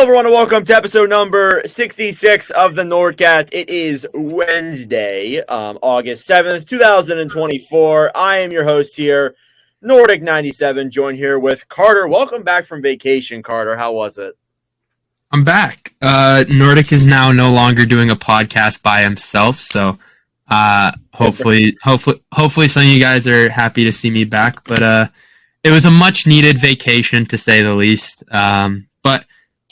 everyone, and welcome to episode number 66 of the NordCast. It is Wednesday, August 7th, 2024. I am your host here, Nordic97, joined here with Carter. Welcome back from vacation, Carter. How was it? I'm back. Nordic is now no longer doing a podcast by himself, so hopefully some of you guys are happy to see me back. But it was a much-needed vacation, to say the least. But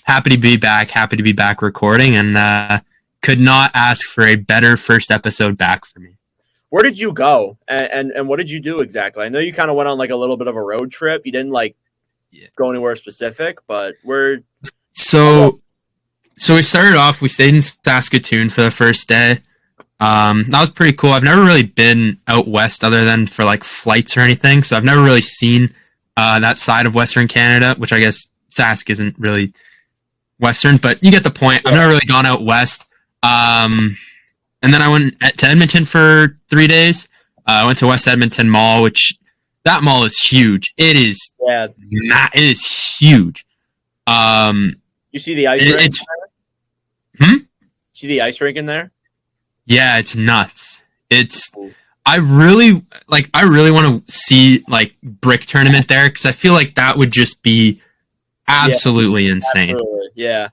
happy to be back recording, and could not ask for a better first episode back for me. Where did you go, and what did you do exactly? I know you kind of went on like a little bit of a road trip. You didn't go anywhere specific, but where? So we started off. We stayed in Saskatoon for the first day. That was pretty cool. I've never really been out west other than for like flights or anything, so I've never really seen that side of Western Canada, which I guess Sask isn't really Western, but you get the point. I've never really gone out west. And then I went to Edmonton for 3 days. I went to West Edmonton Mall, which that mall is huge. It is huge. You see the ice rink? See the ice rink in there? Yeah, it's nuts. I really want to see like brick tournament there because I feel like that would just be absolutely insane. Absolutely. Yeah.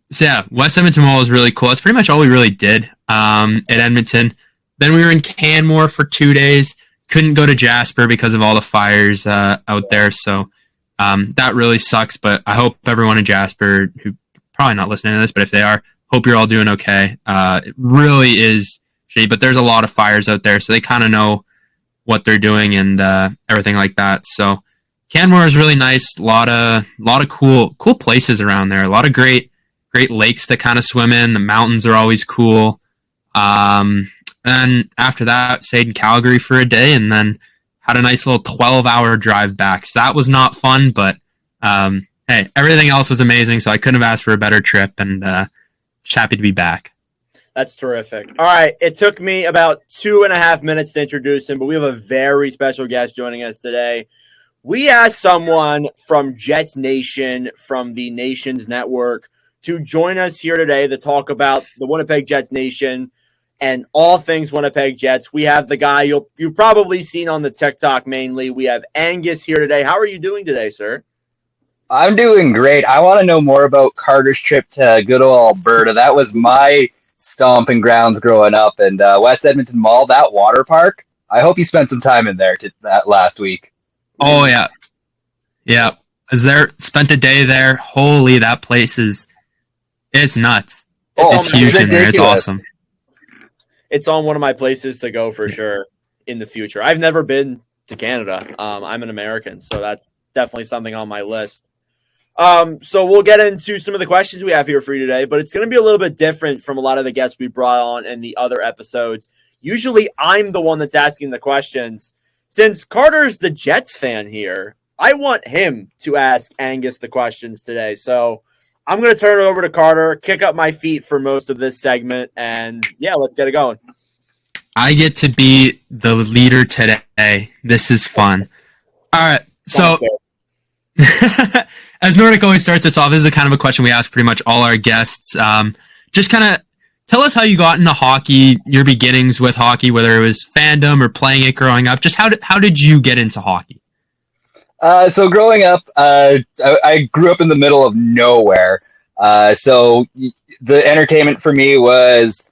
So yeah, West Edmonton Mall was really cool. That's pretty much all we really did at Edmonton. Then we were in Canmore for 2 days. Couldn't go to Jasper because of all the fires out there. So that really sucks. But I hope everyone in Jasper, who probably not listening to this, but if they are, hope you're all doing okay. It really is shitty, but there's a lot of fires out there, so they kind of know what they're doing and everything like that. So Canmore is really nice. A lot of cool places around there. A lot of great lakes to kind of swim in. The mountains are always cool. And after that, stayed in Calgary for a day, and then had a nice little 12-hour drive back. So that was not fun, but hey, everything else was amazing. So I couldn't have asked for a better trip, and just happy to be back. That's terrific. All right, it took me about 2.5 minutes to introduce him, but we have a very special guest joining us today. We asked someone from Jets Nation, from the Nations Network, to join us here today to talk about the Winnipeg Jets Nation and all things Winnipeg Jets. We have the guy you've probably seen on the TikTok mainly. We have Angus here today. How are you doing today, sir? I'm doing great. I want to know more about Carter's trip to good old Alberta. That was my stomping grounds growing up. And West Edmonton Mall, that water park, I hope you spent some time in there that last week. Oh, yeah. Yeah. Spent a day there. Holy, that place it's nuts. It's huge in there. It's awesome. It's on one of my places to go for sure in the future. I've never been to Canada. I'm an American, so that's definitely something on my list. So we'll get into some of the questions we have here for you today, but it's going to be a little bit different from a lot of the guests we brought on in the other episodes. Usually I'm the one that's asking the questions. Since Carter's the Jets fan here, I want him to ask Angus the questions today. So I'm going to turn it over to Carter, kick up my feet for most of this segment, and yeah, let's get it going. I get to be the leader today. This is fun. All right, so as Nordic always starts us off, this is kind of a question we ask pretty much all our guests. Just kind of tell us how you got into hockey, your beginnings with hockey, whether it was fandom or playing it growing up. Just how did you get into hockey? So growing up, I grew up in the middle of nowhere. So the entertainment for me was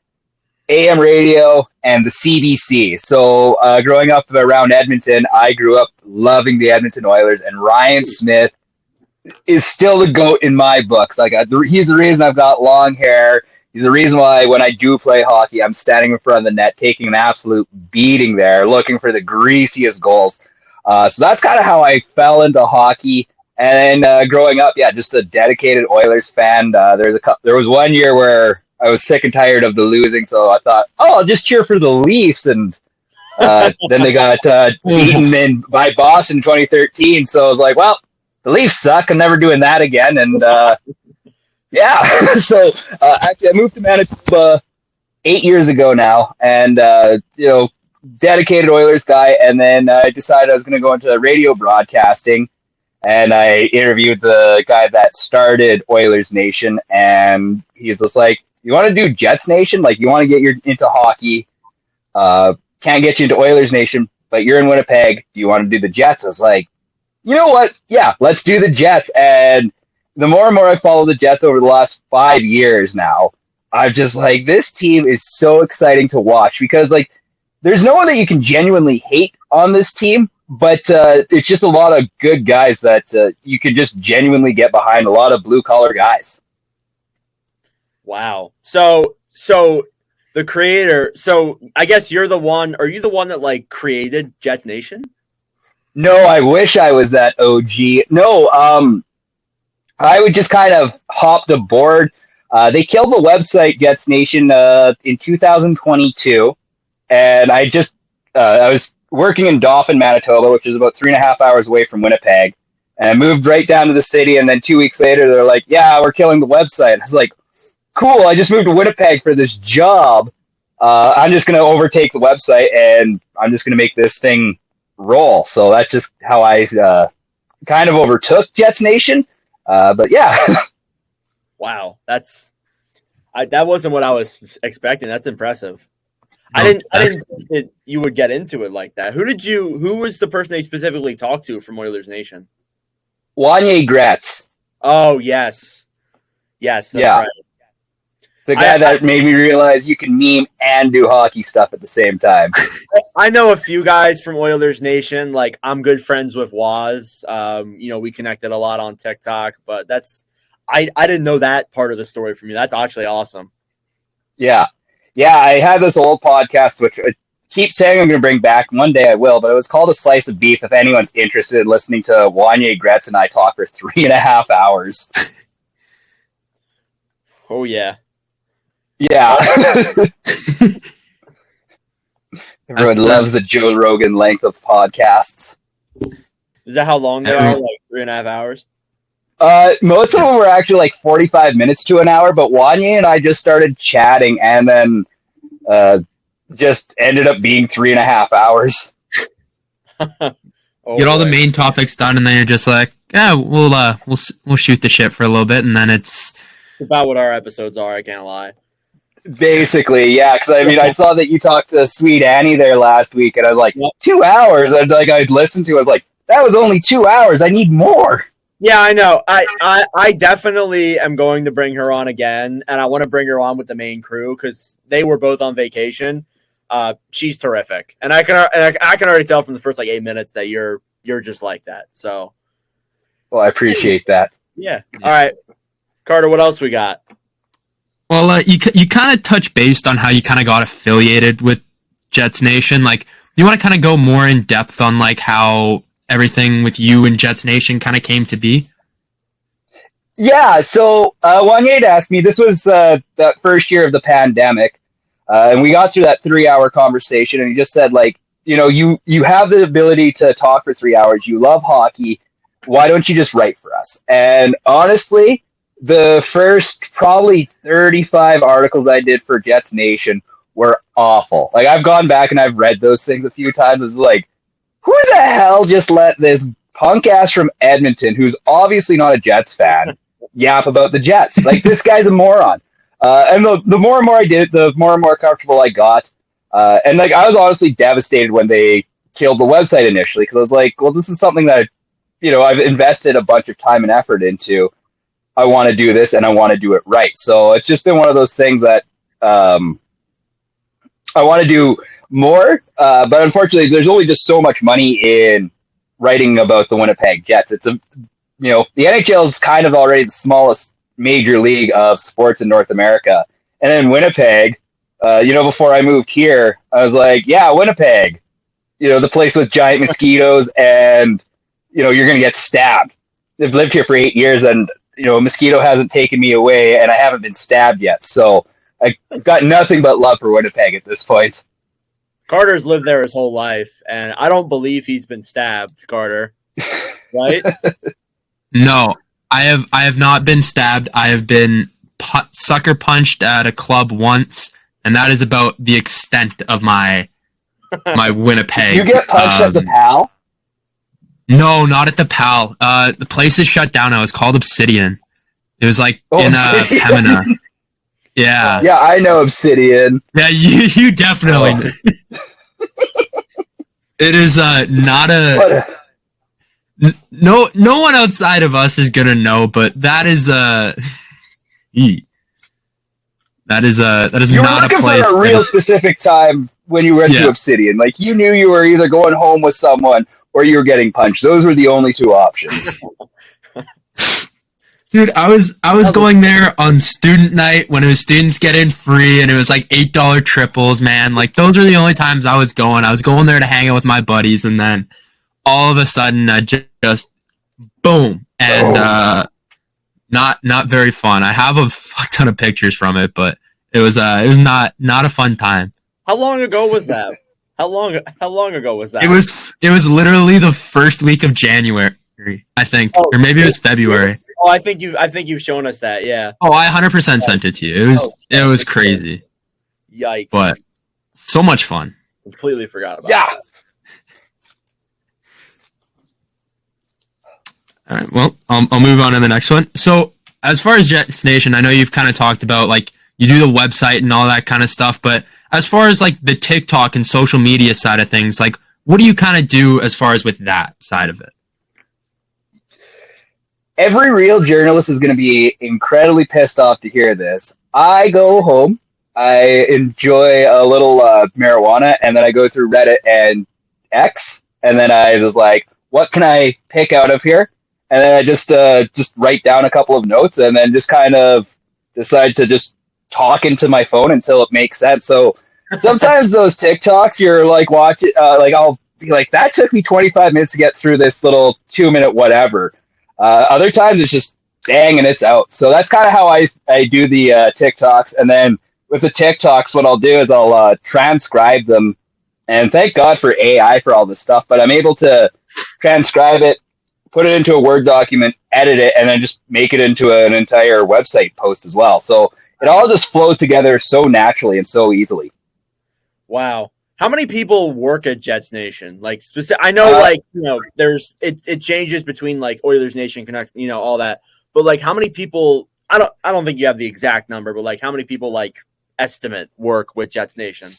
AM radio and the CBC. So growing up around Edmonton, I grew up loving the Edmonton Oilers, and Ryan Smith is still the GOAT in my books. Like he's the reason I've got long hair. He's the reason why when I do play hockey, I'm standing in front of the net, taking an absolute beating there, looking for the greasiest goals. So that's kind of how I fell into hockey. And then growing up, just a dedicated Oilers fan. There was 1 year where I was sick and tired of the losing, so I thought, I'll just cheer for the Leafs. And then they got beaten by Boston in 2013. So I was like, well, the Leafs suck. I'm never doing that again. And so actually I moved to Manitoba 8 years ago now, and dedicated Oilers guy. And then I decided I was going to go into radio broadcasting. and I interviewed the guy that started Oilers Nation, and he's just like, "You want to do Jets Nation? Like, you want to get into hockey? Can't get you into Oilers Nation, but you're in Winnipeg. Do you want to do the Jets?" I was like, "You know what? Yeah, let's do the Jets." And the more and more I follow the Jets over the last 5 years now, I'm just like, this team is so exciting to watch because, like, there's no one that you can genuinely hate on this team, but it's just a lot of good guys that you can just genuinely get behind, a lot of blue-collar guys. Wow. So the creator, so I guess are you the one that, like, created Jets Nation? No, I wish I was that OG. No, I would just kind of hopped aboard. They killed the website Jets Nation in 2022, and I was working in Dauphin, Manitoba, which is about 3.5 hours away from Winnipeg, and I moved right down to the city, and then 2 weeks later, they're like, "Yeah, we're killing the website." I was like, "Cool, I just moved to Winnipeg for this job. I'm just going to overtake the website, and I'm just going to make this thing roll." So that's just how I kind of overtook Jets Nation. But yeah. Wow, that wasn't what I was expecting. That's impressive. I didn't think that you would get into it like that. Who was the person they specifically talked to from Oilers Nation? Wanye Gretz. Oh, yes. Yes, that's right. The guy that made me realize you can meme and do hockey stuff at the same time. I know a few guys from Oilers Nation. Like, I'm good friends with Waz. We connected a lot on TikTok, but I didn't know that part of the story from you. That's actually awesome. Yeah. Yeah, I had this old podcast, which I keep saying I'm going to bring back. One day I will, but it was called A Slice of Beef, if anyone's interested in listening to Wanye Gretz and I talk for 3.5 hours. Oh, yeah. Yeah. Everyone loves the Joe Rogan length of podcasts. Is that how long they are? Like 3.5 hours? Most of them were actually like 45 minutes to an hour, but Wanye and I just started chatting and then just ended up being 3.5 hours. Get all the main topics done, and then you're just like, "Yeah, we'll shoot the shit for a little bit," and then it's about what our episodes are. I can't lie. Basically, yeah. Because I mean, I saw that you talked to Sweet Annie there last week, and I was like, 2 hours. I'd listened to it. I was like, that was only 2 hours. I need more. Yeah, I know. I definitely am going to bring her on again, and I want to bring her on with the main crew because they were both on vacation. She's terrific, and I can already tell from the first 8 minutes that you're just like that. So, well, I appreciate that. Yeah. All right, Carter. What else we got? Well, you kind of touch based on how you kind of got affiliated with Jets Nation. Like, you want to kind of go more in depth on like how everything with you and Jets Nation kind of came to be? Yeah, so Wanye asked me, this was that first year of the pandemic, and we got through that 3-hour conversation, and he just said, like, you have the ability to talk for 3 hours, you love hockey, why don't you just write for us? And honestly, the first probably 35 articles I did for Jets Nation were awful. Like, I've gone back and I've read those things a few times. It's like, who the hell just let this punk ass from Edmonton, who's obviously not a Jets fan, yap about the Jets? Like, this guy's a moron. And the more and more I did it, the more and more comfortable I got. And like, I was honestly devastated when they killed the website initially, because I was like, well, this is something that, I've invested a bunch of time and effort into. I want to do this and I want to do it right. So it's just been one of those things that I want to do more, but unfortunately there's only just so much money in writing about the Winnipeg Jets. It's the NHL is kind of already the smallest major league of sports in North America. And in Winnipeg, before I moved here, I was like, yeah, Winnipeg, the place with giant mosquitoes and, you're going to get stabbed. I've lived here for 8 years and, a mosquito hasn't taken me away and I haven't been stabbed yet. So I've got nothing but love for Winnipeg at this point. Carter's lived there his whole life, and I don't believe he's been stabbed, Carter. Right? No, I have not been stabbed. I have been sucker punched at a club once, and that is about the extent of my Winnipeg. You get punched at the PAL? No, not at the Pal. The place is shut down now. It's called Obsidian. It was like in Pemina. Yeah. Yeah, I know Obsidian. Yeah, you definitely know. It is not a no one outside of us is gonna know, but that is that is you not were looking a place for a real specific time when you went to Obsidian. Like you knew you were either going home with someone or you were getting punched. Those were the only two options. Dude, I was going there on student night when it was students get in free and it was like $8 triples, man. Like those were the only times I was going. I was going there to hang out with my buddies, and then all of a sudden I just boom, and not very fun. I have a fuck ton of pictures from it, but it was not a fun time. How long ago was that? How long ago was that? It was literally the first week of January, I think, or maybe it was February. Oh, I think you've shown us that, yeah. Oh, I 100% sent it to you. It was crazy. Yikes! But so much fun. Completely forgot about that. All right. Well, I'll move on to the next one. So, as far as Jets Nation, I know you've kind of talked about like you do the website and all that kind of stuff, but as far as like the TikTok and social media side of things, like what do you kind of do as far as with that side of it? Every real journalist is going to be incredibly pissed off to hear this. I go home, I enjoy a little marijuana, and then I go through Reddit and X, and then I was like, what can I pick out of here? And then I just write down a couple of notes, and then just kind of decide to just talk into my phone until it makes sense. So sometimes those TikToks, you're like watching, like I'll be like, that took me 25 minutes to get through this little 2-minute whatever. Other times it's just bang and it's out. So that's kind of how I do the TikToks. And then with the TikToks, what I'll do is I'll transcribe them. And thank God for AI for all this stuff. But I'm able to transcribe it, put it into a Word document, edit it, and then just make it into an entire website post as well. So it all just flows together so naturally and so easily. Wow. How many people work at Jets Nation? Like, I know, like, you know, there's it changes between like Oilers Nation, Canucks, you know, all that. But like, how many people? I don't think you have the exact number, but like, how many people like estimate work with Jets Nation?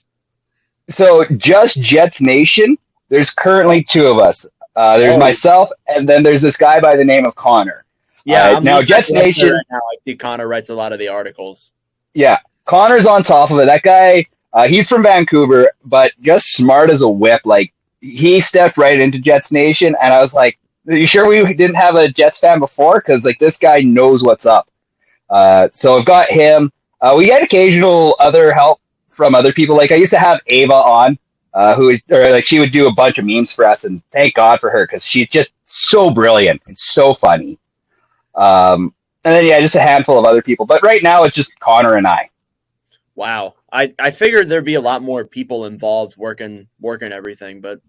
So just Jets Nation, there's currently 2 of us. There's myself, and then there's this guy by the name of Connor. Yeah, now Jets Nation. Right now, I see Connor writes a lot of the articles. Yeah, Connor's on top of it. That guy. He's from Vancouver, but just smart as a whip. Like, he stepped right into Jets Nation, and I was like, are you sure we didn't have a Jets fan before? Because, like, this guy knows what's up. So I've got him. We get occasional other help from other people. Like, I used to have Ava on, she would do a bunch of memes for us, and thank God for her, because she's just so brilliant and so funny. And then, yeah, just a handful of other people. But right now, it's just Connor and I. Wow. I figured there'd be a lot more people involved working everything, but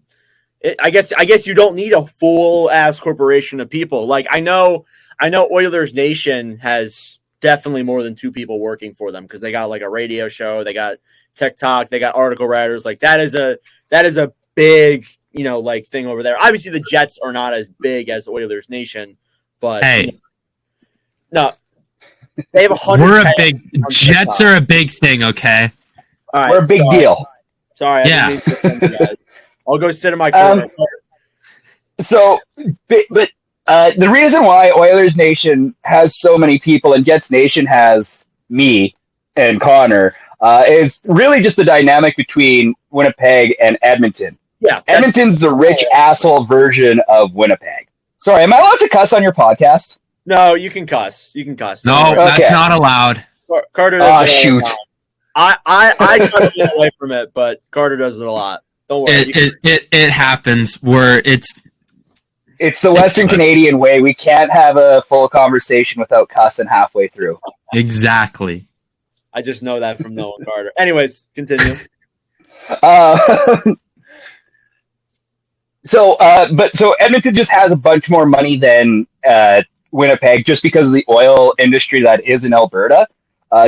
I guess you don't need a full ass corporation of people. Like I know Oilers Nation has definitely more than 2 people working for them because they got like a radio show, they got TikTok, they got article writers. Like that is a big, you know, like thing over there. Obviously the Jets are not as big as Oilers Nation, but hey, no. They have 100. We're a big Jets are a big thing, okay? All right, we're a big deal. Sorry, yeah. I didn't mean to offend you guys. I'll go sit in my corner. So, but the reason why Oilers Nation has so many people and Jets Nation has me and Connor is really just the dynamic between Winnipeg and Edmonton. Yeah, Edmonton's the rich asshole version of Winnipeg. Sorry, am I allowed to cuss on your podcast? No, you can cuss. No, that's not allowed. Carter. Oh, shoot. I try to get away from it, but Carter does it a lot. Don't worry. It happens where it's the Western Canadian way. We can't have a full conversation without cussing halfway through. Exactly. I just know that from knowing Carter. Anyways, continue. So Edmonton just has a bunch more money than Winnipeg just because of the oil industry that is in Alberta.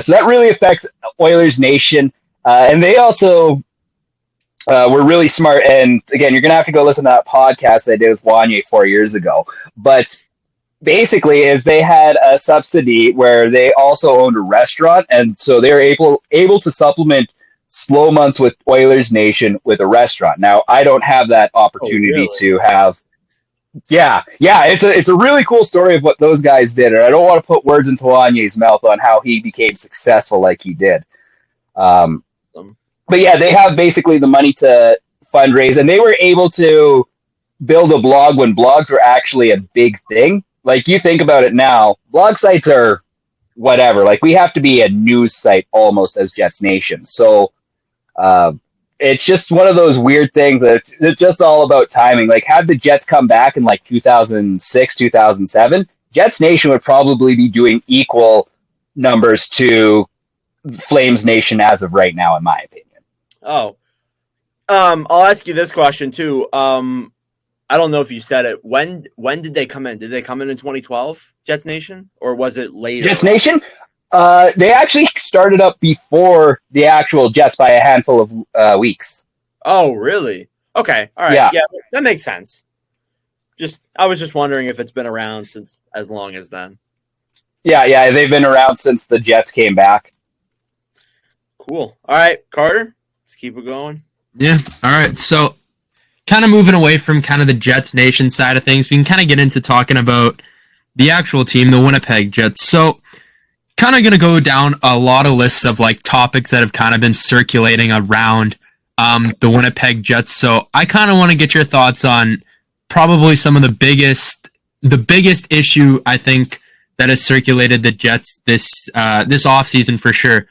So that really affects Oilers Nation. And they also were really smart. And again, you're going to have to go listen to that podcast that I did with Wanye 4 years ago. But basically, is they had a subsidy where they also owned a restaurant, and so they were able to supplement slow months with Oilers Nation with a restaurant. Now, I don't have that opportunity to have. Yeah, it's a really cool story of what those guys did, and I don't want to put words into Wanye's mouth on how he became successful like he did. But yeah, they have basically the money to fundraise, and they were able to build a blog when blogs were actually a big thing. Like, you think about it now, blog sites are whatever. Like, we have to be a news site almost as Jets Nation. So it's just one of those weird things that it's just all about timing. Like, had the Jets come back in like 2006, 2007, Jets Nation would probably be doing equal numbers to Flames Nation as of right now, in my opinion. Oh, I'll ask you this question too. I don't know if you said it. When did they come in? Did they come in 2012, Jets Nation, or was it later? Jets Nation? They actually started up before the actual Jets by a handful of weeks. Oh, really? Okay. All right. Yeah, that makes sense. I was just wondering if it's been around since as long as then. Yeah, they've been around since the Jets came back. Cool. All right, Carter, let's keep it going. Yeah. All right. So, kind of moving away from kind of the Jets Nation side of things, we can kind of get into talking about the actual team, the Winnipeg Jets. So, kind of going to go down a lot of lists of like topics that have kind of been circulating around the Winnipeg Jets. So, I kind of want to get your thoughts on probably some of the biggest issue I think that has circulated the Jets this offseason for sure.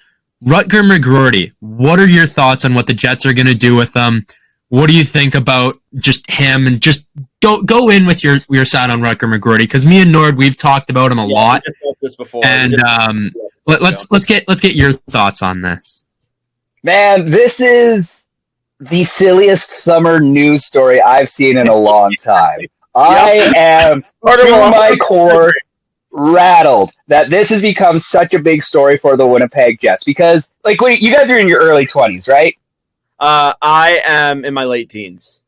Rutger McGroarty, what are your thoughts on what the Jets are going to do with them? What do you think about just him? And just go in with your side on Rutger McGroarty, because me and Nord, we've talked about him a lot. We discussed this before. And let's get your thoughts on this. Man, this is the silliest summer news story I've seen in a long time. I am to my core rattled that this has become such a big story for the Winnipeg Jets, because like, wait, you guys are in your early 20s, right? I am in my late teens.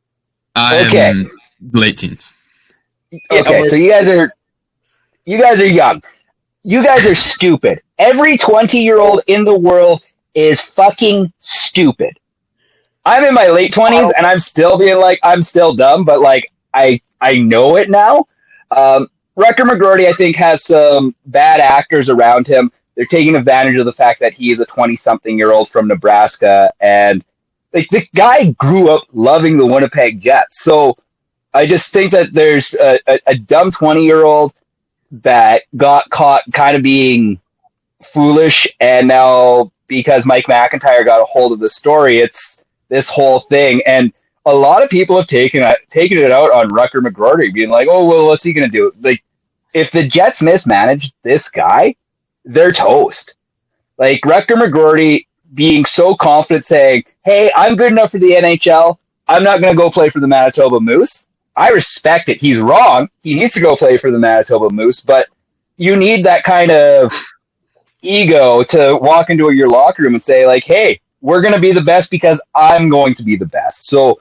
Okay. Late teens. Okay, so you guys are young. You guys are stupid. Every 20-year-old in the world is fucking stupid. I'm in my late 20s and I'm still being like, I'm still dumb, but like I know it now. Rutger McGroarty, I think, has some bad actors around him. They're taking advantage of the fact that he is a 20-something-year-old from Nebraska, and like, the guy grew up loving the Winnipeg Jets. So I just think that there's a dumb 20-year-old that got caught kind of being foolish, and now because Mike McIntyre got a hold of the story, it's this whole thing. And a lot of people have taken it out on Rutger McGroarty, being like, oh, well, what's he going to do? Like, if the Jets mismanage this guy, they're toast. Like, Rutger McGroarty being so confident, saying, hey, I'm good enough for the NHL. I'm not going to go play for the Manitoba Moose. I respect it. He's wrong. He needs to go play for the Manitoba Moose, but you need that kind of ego to walk into your locker room and say, like, hey, we're going to be the best because I'm going to be the best. So,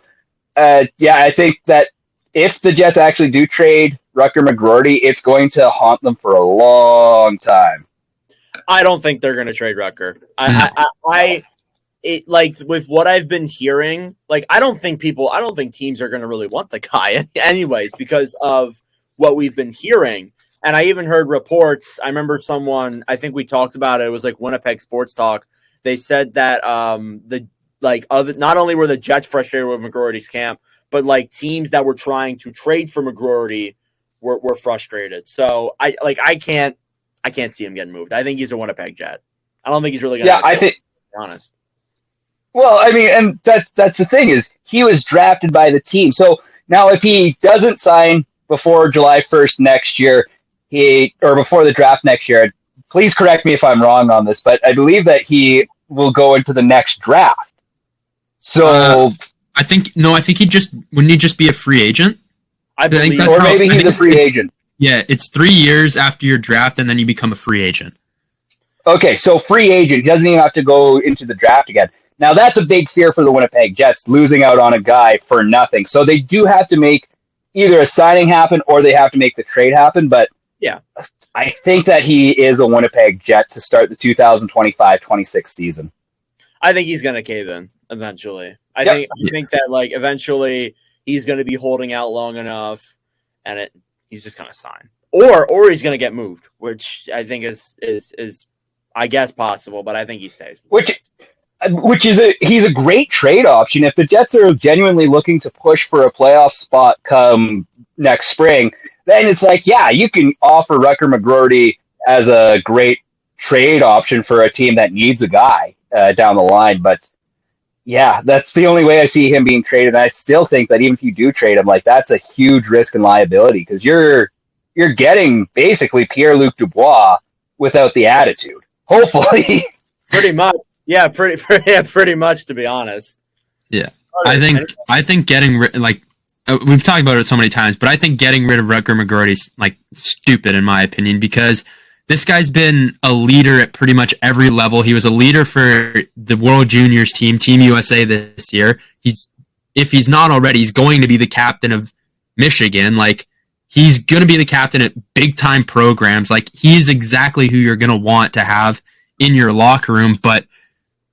I think that if the Jets actually do trade Rutger McGroarty, it's going to haunt them for a long time. I don't think they're going to trade Rutger. Like, with what I've been hearing, like, I don't think teams are going to really want the guy anyways, because of what we've been hearing. And I even heard reports. I remember someone, I think we talked about it. It was like Winnipeg Sports Talk. They said that not only were the Jets frustrated with McGroarty's camp, but like teams that were trying to trade for McGroarty were frustrated. So I can't see him getting moved. I think he's a Winnipeg Jet. I don't think he's really going to. Yeah, I think. To be honest. Well, I mean, and that's the thing, is he was drafted by the team. So now if he doesn't sign before July 1st next year, or before the draft next year, please correct me if I'm wrong on this, but I believe that he will go into the next draft. So I think wouldn't he just be a free agent? I believe, or maybe he's a free agent. Yeah, it's 3 years after your draft, and then you become a free agent. Okay, so free agent. He doesn't even have to go into the draft again. Now, that's a big fear for the Winnipeg Jets, losing out on a guy for nothing. So they do have to make either a signing happen or they have to make the trade happen. But Yeah. I think that he is a Winnipeg Jet to start the 2025-26 season. I think he's going to cave in eventually. I think that like eventually he's going to be holding out long enough, and he's just going to sign, or he's going to get moved, which I think is I guess possible, but I think he stays. He's a great trade option if the Jets are genuinely looking to push for a playoff spot come next spring. Then it's like, yeah, you can offer Rucker McGroarty as a great trade option for a team that needs a guy down the line. But yeah, that's the only way I see him being traded. And I still think that even if you do trade him, like that's a huge risk and liability because you're getting basically Pierre-Luc Dubois without the attitude. Hopefully, pretty much. Yeah, pretty much. To be honest. Yeah, I think getting we've talked about it so many times, but I think getting rid of Rucker McGroarty is like stupid in my opinion because this guy's been a leader at pretty much every level. He was a leader for the World Juniors team, Team USA this year. If he's not already, he's going to be the captain of Michigan. Like he's going to be the captain at big time programs. Like he's exactly who you're going to want to have in your locker room, but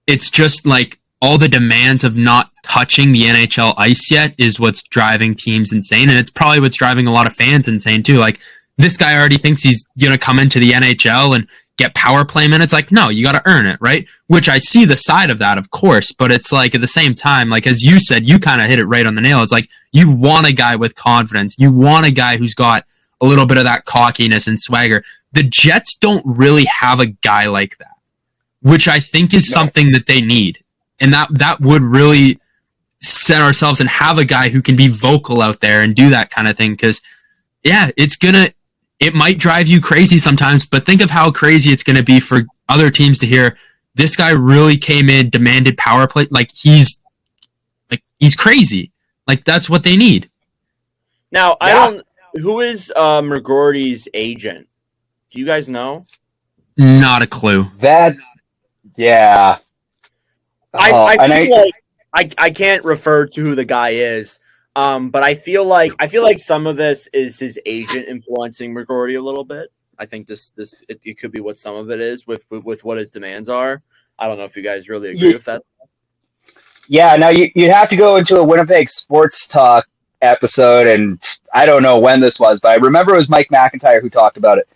it's just like all the demands of not touching the NHL ice yet is what's driving teams insane. And it's probably what's driving a lot of fans insane too. Like this guy already thinks he's going to come into the NHL and get power play minutes. Like, no, you got to earn it, right? Which I see the side of that, of course, but it's like at the same time, like as you said, you kind of hit it right on the nail. It's like you want a guy with confidence. You want a guy who's got a little bit of that cockiness and swagger. The Jets don't really have a guy like that, which I think is something that they need. And that would really set ourselves and have a guy who can be vocal out there and do that kind of thing. Because, yeah, it might drive you crazy sometimes, but think of how crazy it's going to be for other teams to hear this guy really came in, demanded power play. Like he's crazy. Like that's what they need. Now, who is McGroarty's agent? Do you guys know? Not a clue. Yeah. I can't refer to who the guy is, but I feel like some of this is his agent influencing McGroarty a little bit. I think it could be what some of it is with what his demands are. I don't know if you guys really agree with that. Yeah, now you have to go into a Winnipeg Sports Talk episode, and I don't know when this was, but I remember it was Mike McIntyre who talked about it,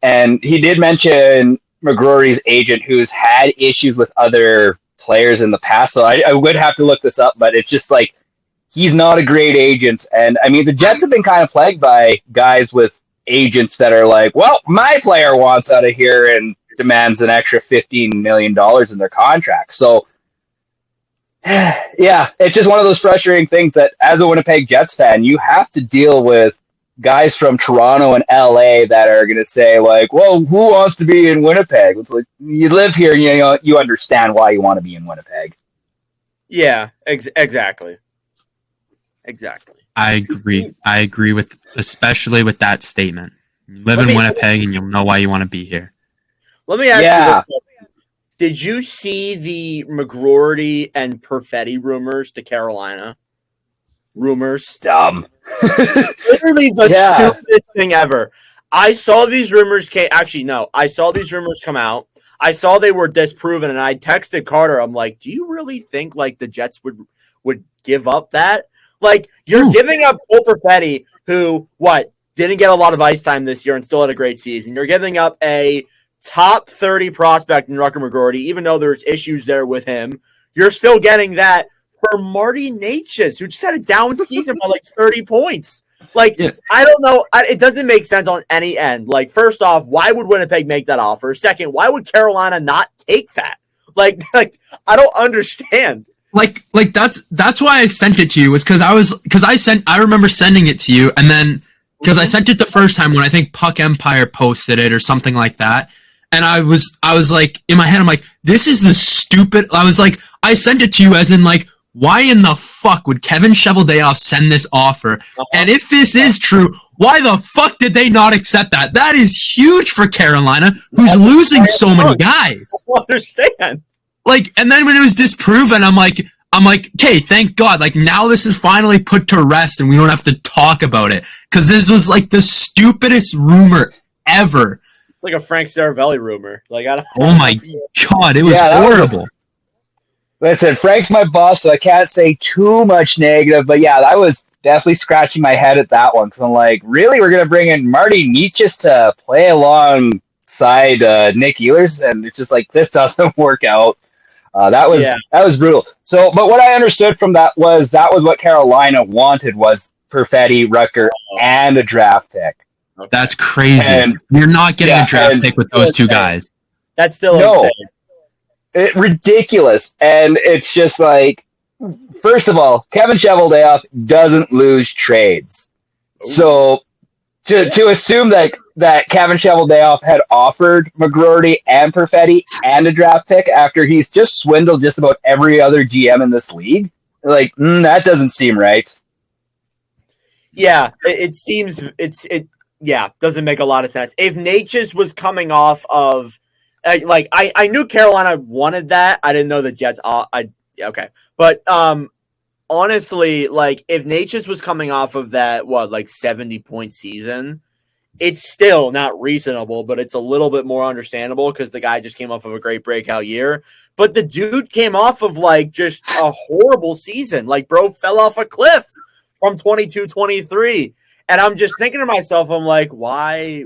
and he did mention McGroarty's agent who's had issues with other players in the past. So I would have to look this up, but it's just like he's not a great agent. And I mean, the Jets have been kind of plagued by guys with agents that are like, well, my player wants out of here and demands an extra $15 million in their contract. So yeah, it's just one of those frustrating things that as a Winnipeg Jets fan, you have to deal with guys from Toronto and LA that are going to say like, well, who wants to be in Winnipeg? It's like you live here and you understand why you want to be in Winnipeg. Yeah, exactly. I agree with, especially with that statement. You live in Winnipeg and you'll know why you want to be here. Let me ask you this. Did you see the McGroarty and Perfetti rumors to Carolina? Rumors. Dumb. Literally the stupidest thing ever. I saw these rumors I saw these rumors come out. I saw they were disproven, and I texted Carter. I'm like, do you really think like the Jets would give up that? Like, you're giving up Cole Perfetti, who didn't get a lot of ice time this year and still had a great season. You're giving up a top 30 prospect in Rucker McGroarty, even though there's issues there with him. You're still getting that for Marty Natchez, who just had a down season by like 30 points. Like, yeah. I don't know. It doesn't make sense on any end. Like, first off, why would Winnipeg make that offer? Second, why would Carolina not take that? Like I don't understand. Like that's why I sent it to you was because I remember sending it to you, and then because I sent it the first time when I think Puck Empire posted it or something like that. And I was like, in my head, I'm like, this is the stupid. I was like, I sent it to you as in like, why in the fuck would Kevin Cheveldayoff send this offer? And if this is true, why the fuck did they not accept that? That is huge for Carolina, who's losing so many guys. I don't understand. Like, and then when it was disproven, I'm like, okay, thank God. Like, now this is finally put to rest and we don't have to talk about it. Because this was like the stupidest rumor ever. Like a Frank Saravelli rumor. Like, I don't. Oh my God, it was horrible. Listen, Frank's my boss, so I can't say too much negative. But yeah, I was definitely scratching my head at that one because I'm like, really, we're gonna bring in Marty Nietzsche to play alongside Nick Ehlers, and it's just like this doesn't work out. That was brutal. So, but what I understood from that was what Carolina wanted was Perfetti, Rucker, and a draft pick. Okay. That's crazy. And you're not getting a draft pick with those two guys. That's still insane. Ridiculous. And it's just like, first of all, Kevin Cheveldayoff doesn't lose trades. So to assume that Kevin Cheveldayoff had offered McGroarty and Perfetti and a draft pick after he's just swindled just about every other GM in this league, like, that doesn't seem right. Yeah, it seems doesn't make a lot of sense. If Natchez was coming off of, I knew Carolina wanted that. I didn't know the Jets. Okay, but honestly, like, if Natchez was coming off of that, 70-point season, it's still not reasonable, but it's a little bit more understandable because the guy just came off of a great breakout year. But the dude came off of just a horrible season. Like, bro fell off a cliff from 22-23. And I'm just thinking to myself, I'm like, why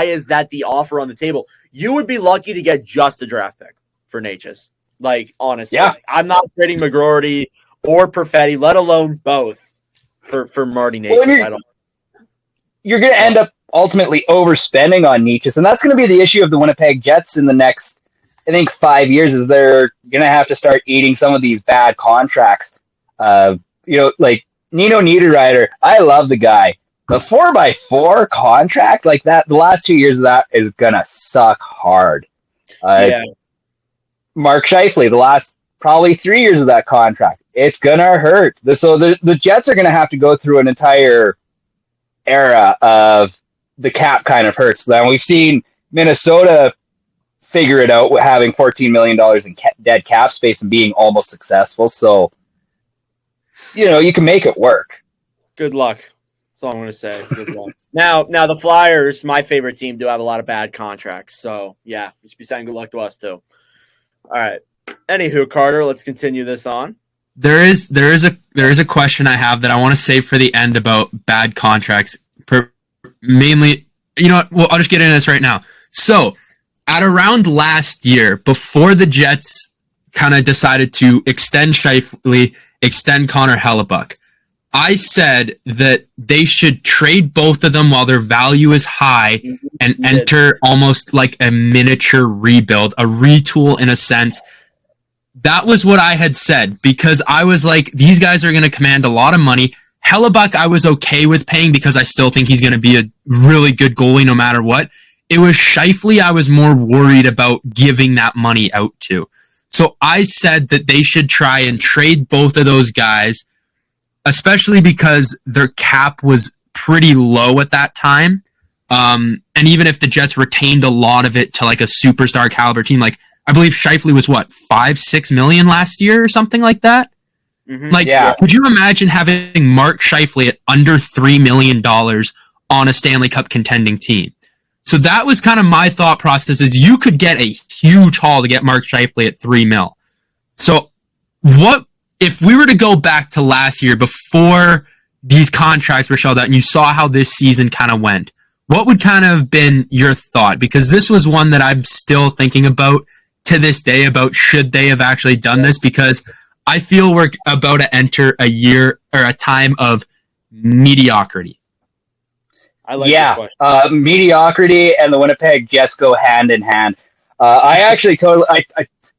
is that the offer on the table? You would be lucky to get just a draft pick for Natchez. Like, honestly, I'm not trading McGroarty or Perfetti, let alone both for Marty Natchez. You're going to end up ultimately overspending on Natchez, and that's going to be the issue of the Winnipeg Jets in the next, I think, 5 years, is they're going to have to start eating some of these bad contracts. Like Nino Niederreiter, I love the guy. The 4x4 contract, like that, the last 2 years of that is going to suck hard. Mark Scheifele, the last probably 3 years of that contract, it's going to hurt. So the Jets are going to have to go through an entire era of the cap kind of hurts. Then we've seen Minnesota figure it out with having $14 million in dead cap space and being almost successful. So, you can make it work. Good luck. That's all I'm going to say. Good luck. Now the Flyers, my favorite team, do have a lot of bad contracts. So, yeah, you should be saying good luck to us, too. All right. Anywho, Carter, let's continue this on. There is a question I have that I want to save for the end about bad contracts. Mainly, you know what? Well, I'll just get into this right now. So, at around last year, before the Jets kind of decided to extend Scheifele, extend Connor Hellebuck, I said that they should trade both of them while their value is high and enter almost like a miniature rebuild, a retool in a sense. That was what I had said because I was like, these guys are going to command a lot of money. Hellebuck, I was okay with paying because I still think he's going to be a really good goalie no matter what. It was Scheifele I was more worried about giving that money out to. So I said that they should try and trade both of those guys, especially because their cap was pretty low at that time. And even if the Jets retained a lot of it to like a superstar caliber team, like I believe Scheifele was $5-6 million last year or something like that. Mm-hmm. Could you imagine having Mark Scheifele at under $3 million on a Stanley Cup contending team? So that was kind of my thought process is you could get a huge haul to get Mark Scheifele at $3 million. So what if we were to go back to last year before these contracts were shelled out and you saw how this season kind of went? What would kind of been your thought? Because this was one that I'm still thinking about to this day about should they have actually done this, because I feel we're about to enter a year or a time of mediocrity. I like this question. Mediocrity and the Winnipeg Jets go hand in hand. I actually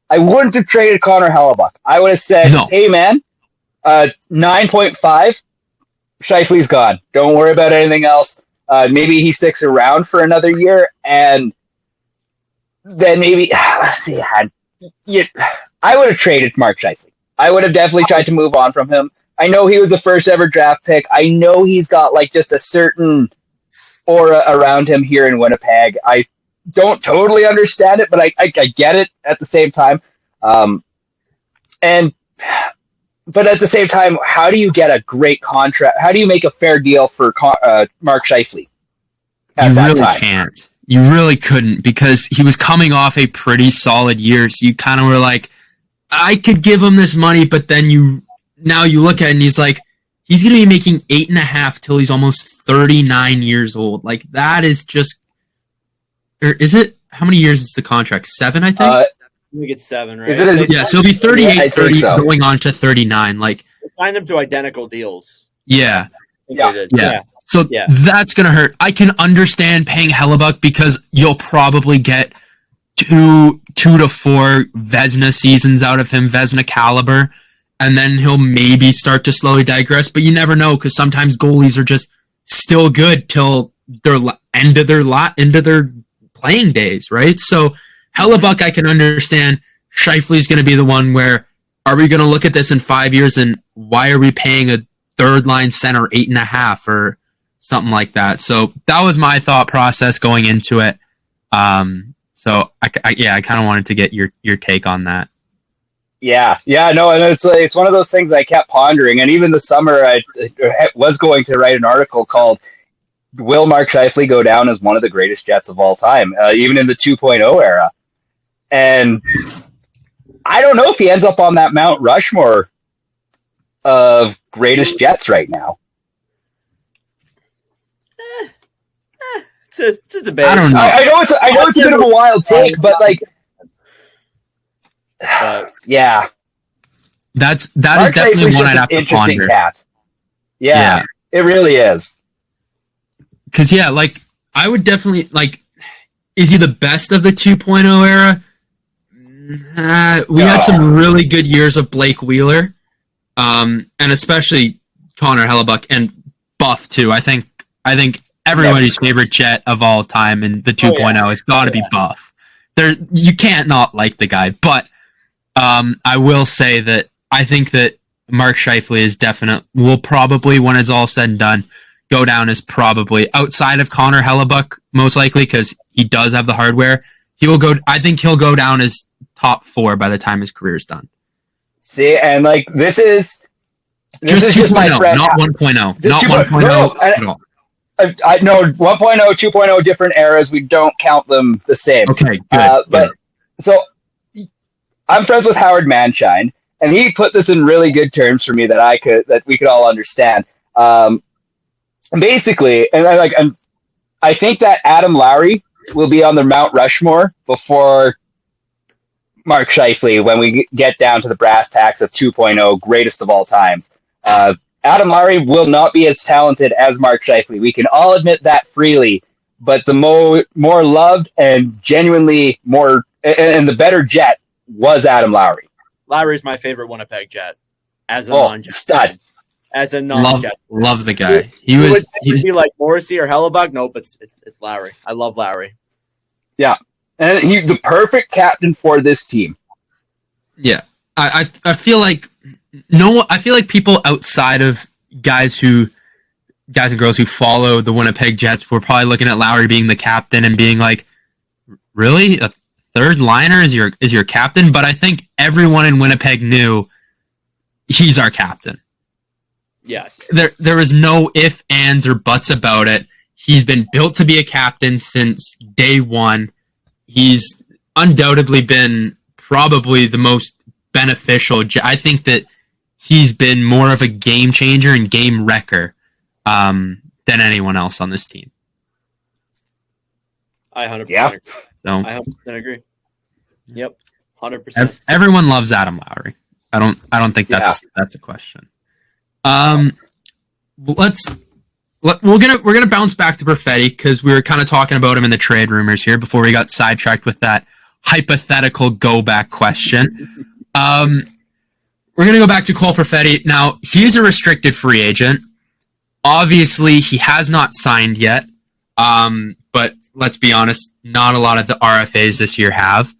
I wouldn't have traded Connor Hellebuck. I would have said, hey man, 9.5, Scheifele's gone. Don't worry about anything else. Maybe he sticks around for another year, and then maybe let's see. I would have traded Mark Scheifele. I would have definitely tried to move on from him. I know he was the first ever draft pick. I know he's got like just a certain aura around him here in Winnipeg. don't totally understand it, but I get it at the same time. But at the same time, how do you get a great contract? How do you make a fair deal for Mark Scheifele? You really can't. You really couldn't, because he was coming off a pretty solid year. So you kind of were like, I could give him this money, but then now you look at it and he's like, he's going to be making 8.5 till he's almost 39 years old. Like, that is just, or is it, how many years is the contract? 7, I think? I think it's 7, right? Yeah, so he'll be 38, 30, going on to 39. Like, they signed him to identical deals. Yeah. Yeah. So that's going to hurt. I can understand paying Hellebuck because you'll probably get 2 to 4 Vezina seasons out of him, Vezina caliber, and then he'll maybe start to slowly digress, but you never know, because sometimes goalies are just still good till their end of their playing days, right? So Hellebuck, I can understand. Scheifele's going to be the one where, are we going to look at this in 5 years and why are we paying a third line center 8.5 or something like that? So that was my thought process going into it. So I kind of wanted to get your take on that. Yeah, no, and it's one of those things I kept pondering, and even this summer I was going to write an article called "Will Mark Scheifele go down as one of the greatest Jets of all time, even in the 2.0 era?" And I don't know if he ends up on that Mount Rushmore of greatest Jets right now. It's a debate. I don't know. I know it's a bit of a wild take, but like, yeah, that is definitely one I'd have to ponder. Cat. Yeah, it really is. Because like, I would definitely like. Is he the best of the 2.0 era? We had some really good years of Blake Wheeler, and especially Connor Hellebuck and Buff too. I think everybody's favorite Jet of all time in the 2.0 has got to be Buff. You can't not like the guy, but I will say that I think that Mark Scheifele will probably, when it's all said and done, go down as probably, outside of Connor Hellebuck, most likely, because he does have the hardware. I think he'll go down as top 4 by the time his career's done. See, and like this is 2.0, not 1.0, not 1.0 at all. I know 1.0, 2.0, different eras. We don't count them the same. Okay, good. But so I'm friends with Howard Manshine, and he put this in really good terms for me that we could all understand. Basically, and I think that Adam Lowry will be on the Mount Rushmore before Mark Scheifele when we get down to the brass tacks of 2.0 greatest of all times. Adam Lowry will not be as talented as Mark Scheifele. We can all admit that freely, but the more loved and genuinely more and the better Jet was Adam Lowry. Lowry's my favorite Winnipeg Jet as a non-Jet. Stud. As a non-Jet. Love the guy. He would be like Morrissey or Hellebuck. Nope, it's Lowry. I love Lowry. Yeah, and he's the perfect captain for this team. Yeah, I feel like I feel like people outside of guys and girls who follow the Winnipeg Jets were probably looking at Lowry being the captain and being like, really? A third liner is your captain? But I think everyone in Winnipeg knew he's our captain. Yes. There was no ifs, ands, or buts about it. He's been built to be a captain since day one. He's undoubtedly been probably the most beneficial. I think that he's been more of a game changer and game wrecker than anyone else on this team. I 100% agree. So I 100% agree. Yep, 100%. Everyone loves Adam Lowry. I don't think that's a question. We're gonna bounce back to Perfetti because we were kind of talking about him in the trade rumors here before we got sidetracked with that hypothetical go back question. We're gonna go back to Cole Perfetti. Now he's a restricted free agent. Obviously, he has not signed yet. But let's be honest, not a lot of the RFAs this year have.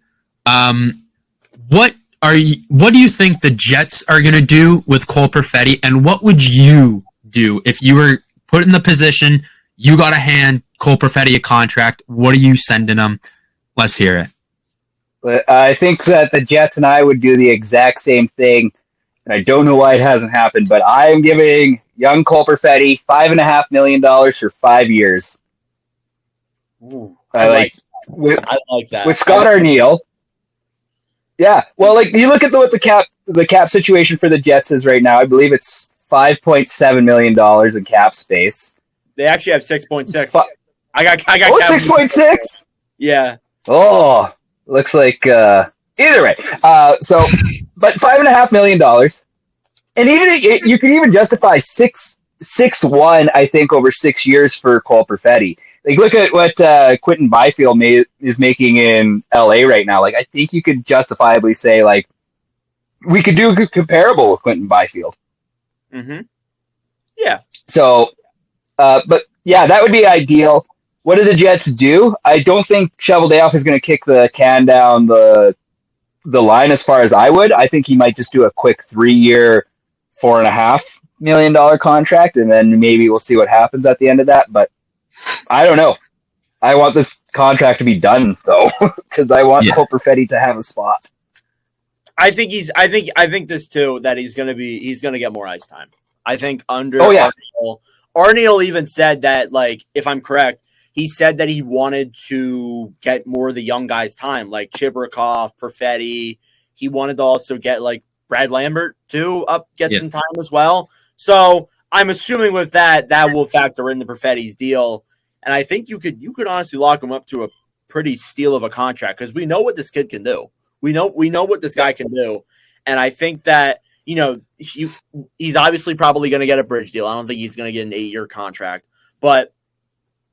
What do you think the Jets are going to do with Cole Perfetti, and what would you do if you were put in the position, you got to hand Cole Perfetti a contract? What are you sending him? Let's hear it. But I think that the Jets and I would do the exact same thing, and I don't know why it hasn't happened, but I am giving young Cole Perfetti $5.5 million for 5 years. Ooh, I like that. With Scott Arniel. Yeah, well, like you look at what the cap situation for the Jets is right now. I believe it's $5.7 million in cap space. They actually have 6.6. I got 6.6? Yeah. Oh, looks like either way. But $5.5 million, and even you could even justify 6.1, I think, over 6 years for Cole Perfetti. Like, look at what Quentin Byfield is making in LA right now. Like, I think you could justifiably say, like, we could do a comparable with Quentin Byfield. Mm-hmm. Yeah. So, but yeah, that would be ideal. What do the Jets do? I don't think Shovel Dayoff is going to kick the can down the line as far as I would. I think he might just do a quick 3-year, $4.5 million contract, and then maybe we'll see what happens at the end of that. But I don't know. I want this contract to be done though, because I want Cole Perfetti to have a spot. I think this too, that he's gonna get more ice time. I think under Arniel even said that, like, if I'm correct, he said that he wanted to get more of the young guys time, like Chibrikov, Perfetti. He wanted to also get like Brad Lambert too get some time as well. So I'm assuming with that will factor in the Perfetti's deal. And I think you could honestly lock him up to a pretty steal of a contract, because we know what this kid can do. We know what this guy can do. And I think that, he's obviously probably going to get a bridge deal. I don't think he's going to get an 8-year contract. But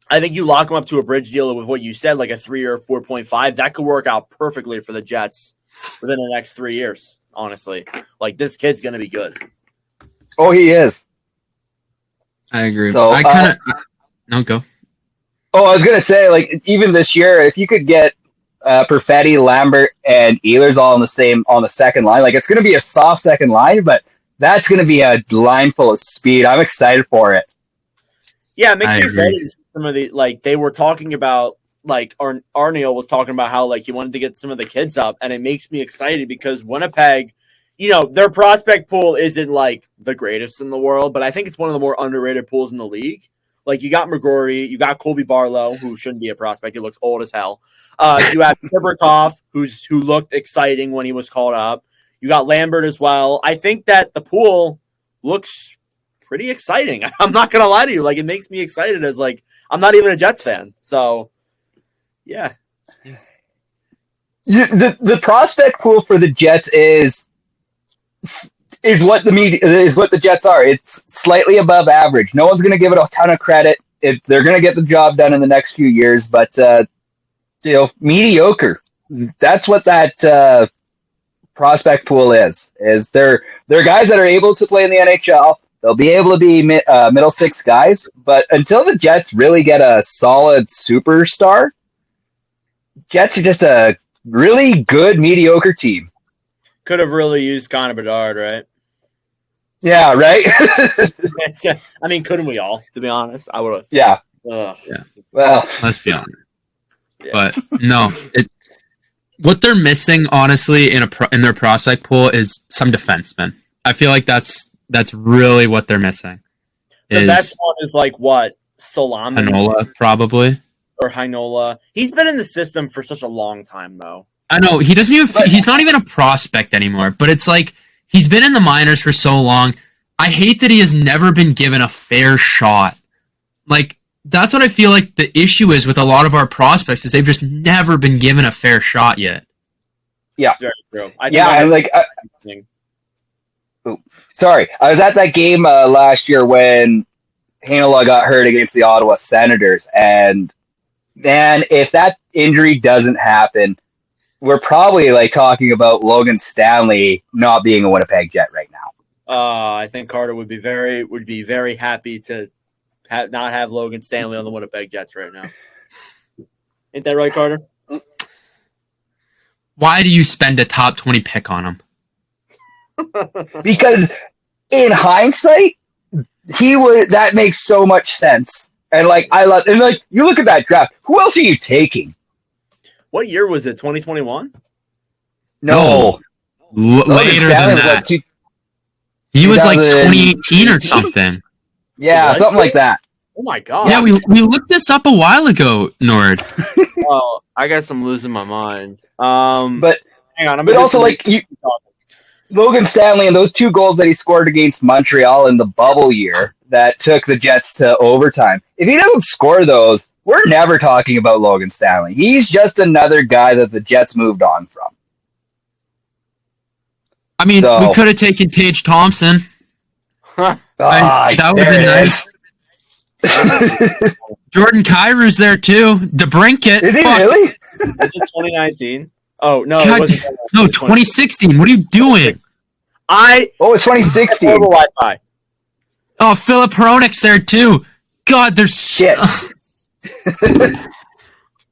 I think you lock him up to a bridge deal with what you said, like a 3 or 4.5. That could work out perfectly for the Jets within the next 3 years, honestly. Like, this kid's going to be good. Oh, he is. I agree. So, go. Oh, I was going to say, like, even this year, if you could get Perfetti, Lambert, and Ehlers all on the second line, like, it's going to be a soft second line, but that's going to be a line full of speed. I'm excited for it. Yeah, it makes me excited. Some of the, like, they were talking about, like, Arniel was talking about how, like, he wanted to get some of the kids up, and it makes me excited because Winnipeg, their prospect pool isn't, like, the greatest in the world, but I think it's one of the more underrated pools in the league. Like, you got McGrory, you got Colby Barlow, who shouldn't be a prospect. He looks old as hell. You have Chibrikov, who looked exciting when he was called up. You got Lambert as well. I think that the pool looks pretty exciting. I'm not going to lie to you. Like, it makes me excited as, like, I'm not even a Jets fan. So, yeah. The prospect pool for the Jets is what the Jets are. It's slightly above average. No one's going to give it a ton of credit. They're going to get the job done in the next few years, but mediocre. That's what that prospect pool is. They're guys that are able to play in the NHL. They'll be able to be middle six guys, but until the Jets really get a solid superstar, Jets are just a really good mediocre team. Could have really used Connor Bedard, right? Yeah, right? I mean, couldn't we all, to be honest? I would have. Yeah. Ugh. Yeah. Well, let's be honest. Yeah. But no, what they're missing, honestly, in their prospect pool is some defensemen. I feel like that's really what they're missing. The best one is like what? Solomon? Heinola, probably. Or Heinola. He's been in the system for such a long time, though. I know. He's not even a prospect anymore, but it's like he's been in the minors for so long. I hate that he has never been given a fair shot. Like, that's what I feel like the issue is with a lot of our prospects, is they've just never been given a fair shot yet. Yeah. Very true. Sorry. I was at that game last year when Heinola got hurt against the Ottawa Senators, and man, if that injury doesn't happen, we're probably like talking about Logan Stanley not being a Winnipeg Jet right now. I think Carter would be very happy to not have Logan Stanley on the Winnipeg Jets right now. Ain't that right, Carter? Why do you spend a top 20 pick on him? Because in hindsight, that makes so much sense. And like you look at that draft. Who else are you taking? What year was it? 2021? No. Later than that. He was like 2018 or something. Yeah, something like that. Oh my god. Yeah, we looked this up a while ago, Nord. Oh, I guess I'm losing my mind. But hang on, but also like Logan Stanley and those 2 goals that he scored against Montreal in the bubble year that took the Jets to overtime. If he doesn't score those, we're never talking about Logan Stanley. He's just another guy that the Jets moved on from. I mean, we could have taken Tage Thompson. Huh. That would have been nice. Jordan Kyrie's there too. DeBrincat. Is he really? Is it 2019? Oh no, God, it wasn't. no, 2016. What are you doing? It's 2016. Wi-Fi. Oh, Philip Hronik's there too. God, there's shit.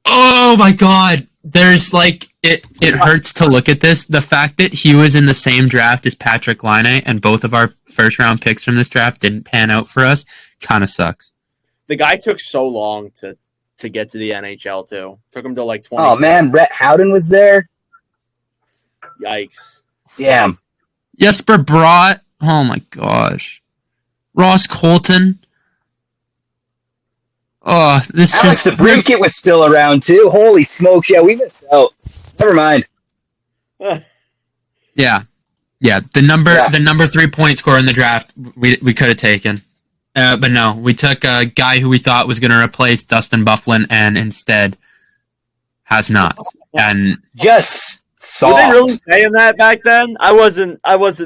Oh my God. There's like it hurts to look at this. The fact that he was in the same draft as Patrik Laine and both of our first round picks from this draft didn't pan out for us kind of sucks. The guy took so long to get to the NHL too. Took him to like 20. Oh man, Brett Howden was there. Yikes. Damn. Jesper Bratt. Oh my gosh. Ross Colton. Oh, this Alex DeBrincat was still around too. Holy smokes! Yeah, we missed out. Never mind. Yeah. The number 3 point scorer in the draft we could have taken, but no, we took a guy who we thought was going to replace Dustin Byfuglien, and instead has not. And just were they really saying that back then? I wasn't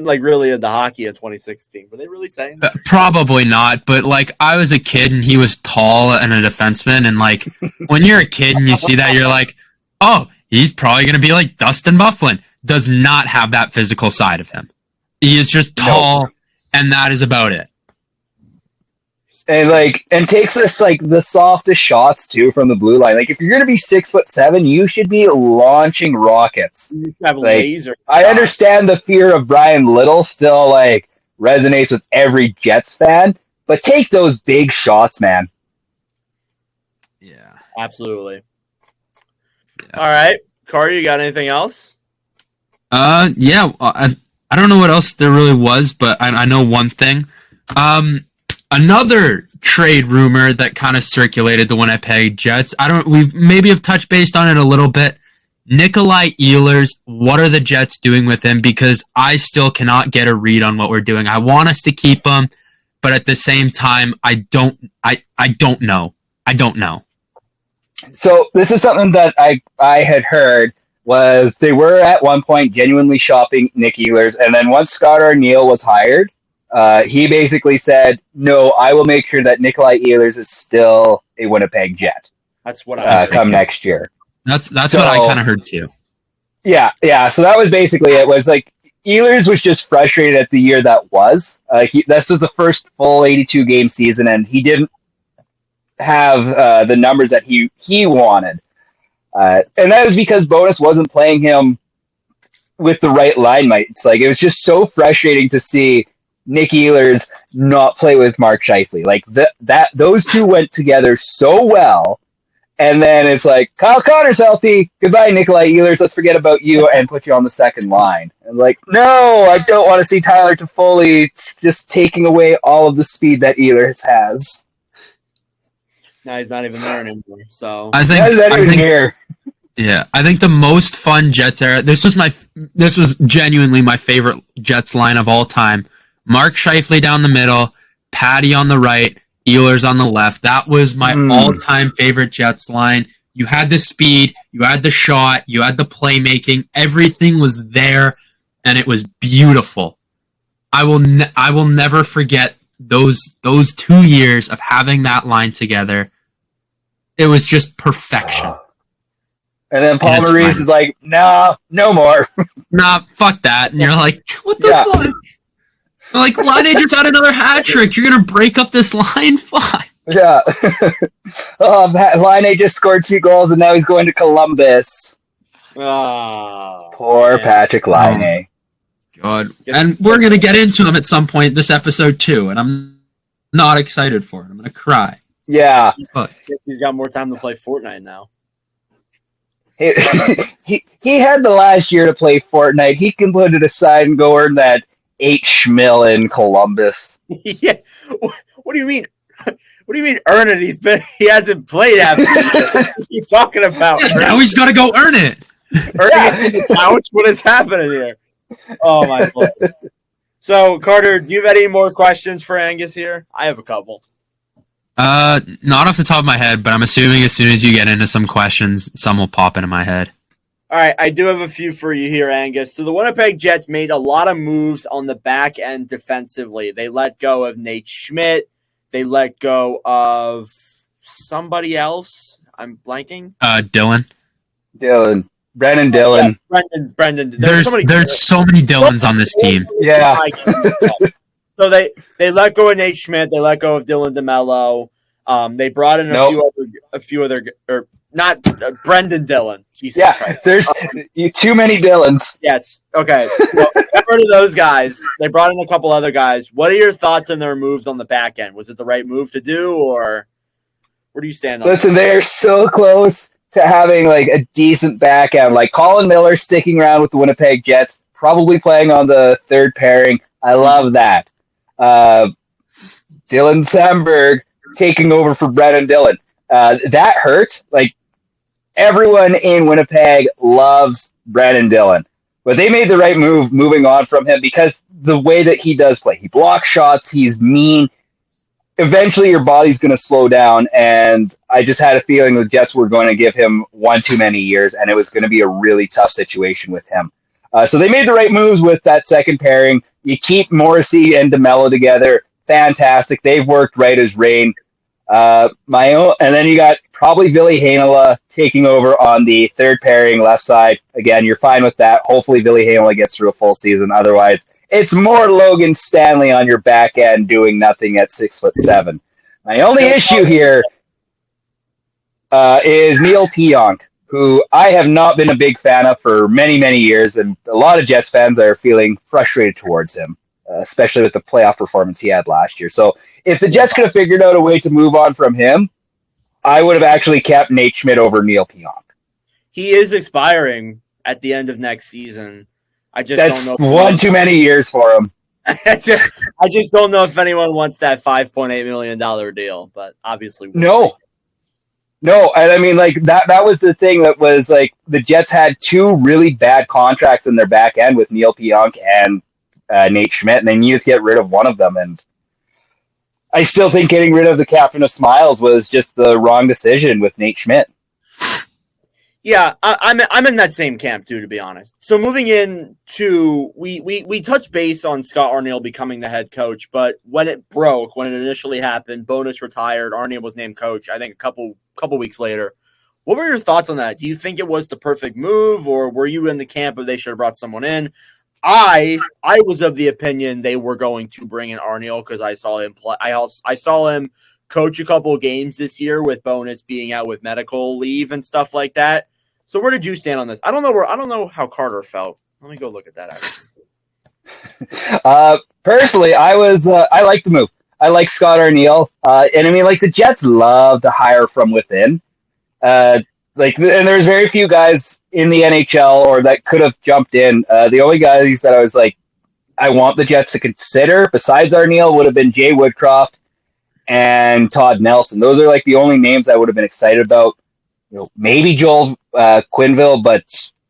like really into hockey in 2016. Were they really saying that? Probably not, but like I was a kid and he was tall and a defenseman, and like when you're a kid and you see that, you're like, oh, he's probably going to be like Dustin Byfuglien. Does not have that physical side of him. He is just tall, and that is about it. And takes this like the softest shots too from the blue line. Like if you're gonna be 6'7", you should be launching rockets. You have like, laser. I understand the fear of Brian Little still like resonates with every Jets fan, but take those big shots, man. Yeah, absolutely. Yeah. All right, Corey, you got anything else? Yeah. I don't know what else there really was, but I know one thing. Another trade rumor that kind of circulated the Winnipeg Jets. We maybe have touched based on it a little bit. Nikolai Ehlers, what are the Jets doing with him? Because I still cannot get a read on what we're doing. I want us to keep him, but at the same time, I don't know. I don't know. So this is something that I had heard was they were at one point genuinely shopping Nick Ehlers, and then once Scott Arniel was hired, he basically said, "No, I will make sure that Nikolai Ehlers is still a Winnipeg Jet." That's what I come next year. That's what I kind of heard too. Yeah. So that was basically it. Was like Ehlers was just frustrated at the year that was. This was the first full 82 game season, and he didn't have the numbers that he wanted. And that was because Bonus wasn't playing him with the right line mates. Like it was just so frustrating to see Nick Ehlers not play with Mark Scheifele. Like those two went together so well, and then it's like Kyle Connor's healthy. Goodbye, Nikolai Ehlers. Let's forget about you and put you on the second line. And like, no, I don't want to see Tyler Toffoli just taking away all of the speed that Ehlers has. Now he's not even there anymore. So I think here. Yeah, I think the most fun Jets era. This was genuinely my favorite Jets line of all time. Mark Scheifele down the middle, Patty on the right, Ehlers on the left. That was my all-time favorite Jets line. You had the speed, you had the shot, you had the playmaking. Everything was there, and it was beautiful. I will never forget those 2 years of having that line together. It was just perfection. And then Paul Maurice is like, nah, no more. Nah, fuck that. And you're like, what the fuck? Like, Laine just had another hat trick. You're going to break up this line? Fuck. Yeah. Laine just scored 2 goals, and now he's going to Columbus. Oh, poor Patrik Laine. God. And we're going to get into him at some point this episode, too. And I'm not excited for it. I'm going to cry. Yeah. But he's got more time to play Fortnite now. He, he had the last year to play Fortnite. He can put it aside and go earn that 8 schmil in Columbus. Yeah. What do you mean? What do you mean earn it? He hasn't played half. What are you talking about? Yeah, now he's got to go earn it. Earning it in the couch? What is happening here? Oh my God. So Carter, do you have any more questions for Angus here? I have a couple. Not off the top of my head, but I'm assuming as soon as you get into some questions, some will pop into my head. All right, I do have a few for you here, Angus. So the Winnipeg Jets made a lot of moves on the back end defensively. They let go of Nate Schmidt. They let go of somebody else. I'm blanking. Dylan. Brendan Dillon. Yeah, Brendan. There's so many Dylans on this team. Yeah. So they let go of Nate Schmidt. They let go of Dylan DeMello. They brought in a few other or not Brendan Dillon. Jesus Christ. There's too many Dylans. Yes. Okay. So get rid of those guys. They brought in a couple other guys. What are your thoughts on their moves on the back end? Was it the right move to do, or where do you stand on Listen, they're so close to having like a decent back end. Like Colin Miller sticking around with the Winnipeg Jets, probably playing on the third pairing. I love that. Dylan Samberg taking over for Brendan Dillon. That hurt. Like everyone in Winnipeg loves Brendan Dillon, but they made the right move moving on from him because the way that he does play, he blocks shots, he's mean. Eventually your body's going to slow down, and I just had a feeling the Jets were going to give him one too many years, and it was going to be a really tough situation with him. So they made the right moves with that second pairing. You keep Morrissey and DeMello together. Fantastic. They've worked right as rain. And then you got probably Ville Heinola taking over on the third pairing left side. Again, you're fine with that. Hopefully Ville Heinola gets through a full season. Otherwise, it's more Logan Stanley on your back end doing nothing at 6'7". My only issue here is Neil Pionk, who I have not been a big fan of for many, many years, and a lot of Jets fans are feeling frustrated towards him, especially with the playoff performance he had last year. So if the Jets could have figured out a way to move on from him, I would have actually kept Nate Schmidt over Neil Pionk. He is expiring at the end of next season. That's don't know one too many years for him. I just don't know if anyone wants that $5.8 million deal, but obviously no. And I mean, like that was the thing that was like the Jets had two really bad contracts in their back end with Neil Pionk and Nate Schmidt, and they needed to get rid of one of them. And I still think getting rid of the captain of Smiles was just the wrong decision with Nate Schmidt. Yeah, I'm in that same camp too, to be honest. So moving in to we touched base on Scott Arniel becoming the head coach, but when it broke, when it initially happened, Bonus retired, Arniel was named coach. I think a couple weeks later. What were your thoughts on that? Do you think it was the perfect move, or were you in the camp of they should have brought someone in? I was of the opinion they were going to bring in Arniel because I saw him play. I saw him coach a couple of games this year with Bonus being out with medical leave and stuff like that. So where did you stand on this? I don't know how Carter felt. Let me go look at that. Personally, I like the move. I like Scott Arniel, and I mean, like the Jets love to hire from within. And there's very few guys in the NHL or that could have jumped in. The only guys that I was like, I want the Jets to consider besides Arniel would have been Jay Woodcroft and Todd Nelson. Those are like the only names I would have been excited about. You know, maybe Joel Quinville, but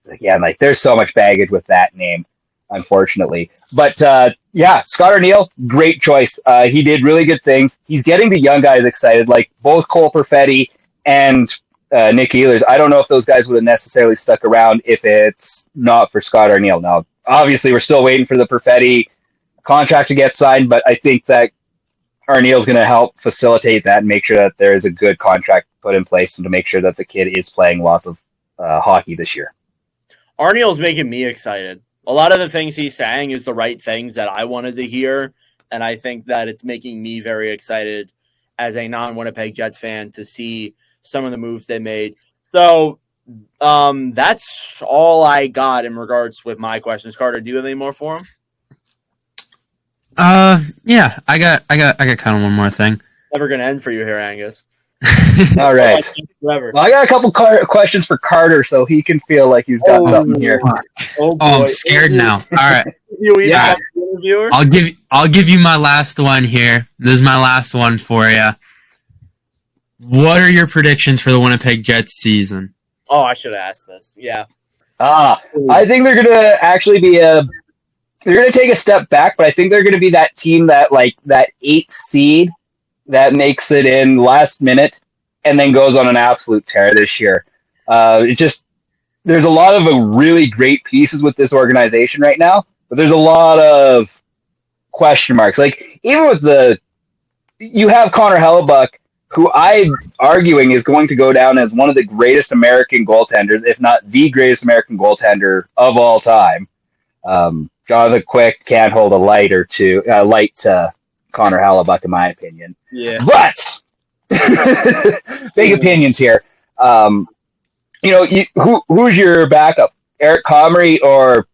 again, like there's so much baggage with that name, unfortunately. But Scott Arniel, great choice. He did really good things. He's getting the young guys excited, like both Cole Perfetti and Nick Ehlers. I don't know if those guys would have necessarily stuck around if it's not for Scott Arniel. Now, obviously, we're still waiting for the Perfetti contract to get signed, but I think that Arniel's going to help facilitate that and make sure that there is a good contract put in place and to make sure that the kid is playing lots of hockey this year. Arniel's making me excited. A lot of the things he's saying is the right things that I wanted to hear, and I think that it's making me very excited as a non-Winnipeg Jets fan to see some of the moves they made. So that's all I got in regards with my questions. Carter, do you have any more for him? Yeah, I got kind of one more thing. Never gonna end for you here, Angus. All right. Forever. Well, I got a couple questions for Carter, so he can feel like he's got something here. Oh, I'm scared now. All right. Yeah. Interviewer? I'll give you my last one here. This is my last one for you. What are your predictions for the Winnipeg Jets season? Oh, I should have asked this. Yeah. I think they're going to actually be they're going to take a step back, but I think they're going to be that team that that 8th seed that makes it in last minute and then goes on an absolute tear this year. There's a lot of really great pieces with this organization right now, but there's a lot of question marks. Like, even with you have Connor Hellebuck, who I'm arguing is going to go down as one of the greatest American goaltenders, if not the greatest American goaltender of all time. Jonathan Quick can't hold a light to Connor Hellebuck, in my opinion. Yeah. But big opinions here. Who's your backup? Eric Comrie or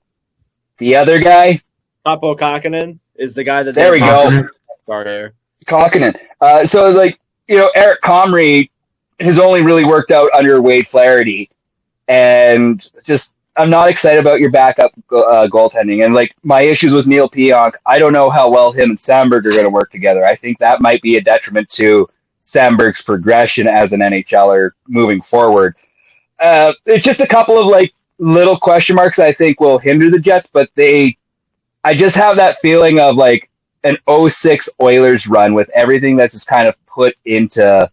the other guy? Taapo Kakkonen is the guy that. There we go. Starter. Kakkonen. Eric Comrie has only really worked out under Wade Flaherty, and I'm not excited about your backup goaltending. And my issues with Neil Pionk, I don't know how well him and Sandberg are going to work together. I think that might be a detriment to Sandberg's progression as an NHLer moving forward. It's just a couple of little question marks that I think will hinder the Jets, but I just have that feeling of an 06 Oilers run with everything that's just kind of put into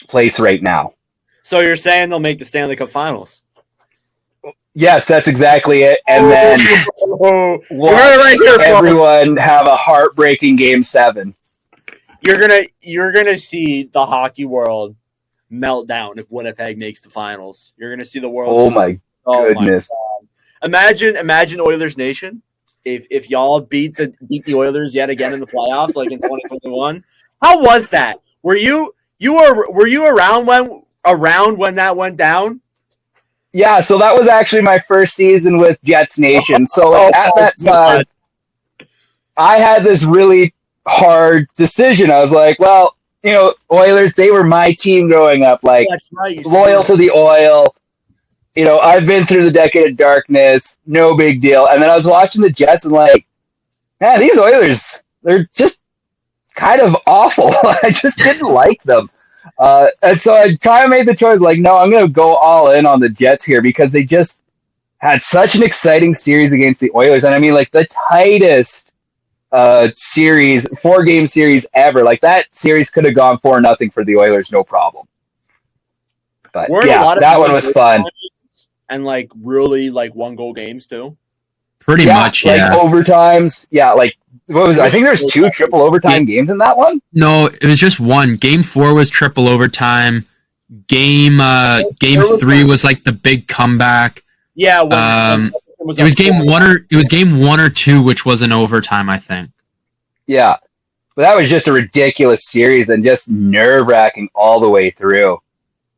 place right now. So you're saying they'll make the Stanley Cup Finals? Yes, that's exactly it. And then watch everyone have a heartbreaking Game 7. You're gonna see the hockey world melt down if Winnipeg makes the finals. You're gonna see the world. Oh my goodness! Imagine Oilers Nation if y'all beat the Oilers yet again in the playoffs, like in 2021. How was that? Were you around when that went down? Yeah, so that was actually my first season with Jets Nation. So at that time, I had this really hard decision. I was like, well, Oilers, they were my team growing up, That's right, loyal to the Oil. I've been through the decade of darkness, no big deal. And then I was watching the Jets and man, these Oilers, they're just kind of awful. I just didn't like them. And so I kind of made the choice, no, I'm going to go all in on the Jets here because they just had such an exciting series against the Oilers. And I mean, the tightest series, 4-game series ever. That series could have gone 4-0 for the Oilers, no problem. But that one was fun. And really 1-goal games too. Pretty much, yeah. Overtimes. Yeah, what was it? I think there's 2 triple overtime games in that one. No, it was just one. Game 4 was triple overtime. Game 3 was the big comeback. Yeah. It was game 1 or 2, which was an overtime, I think. Yeah, but that was just a ridiculous series and just nerve-wracking all the way through.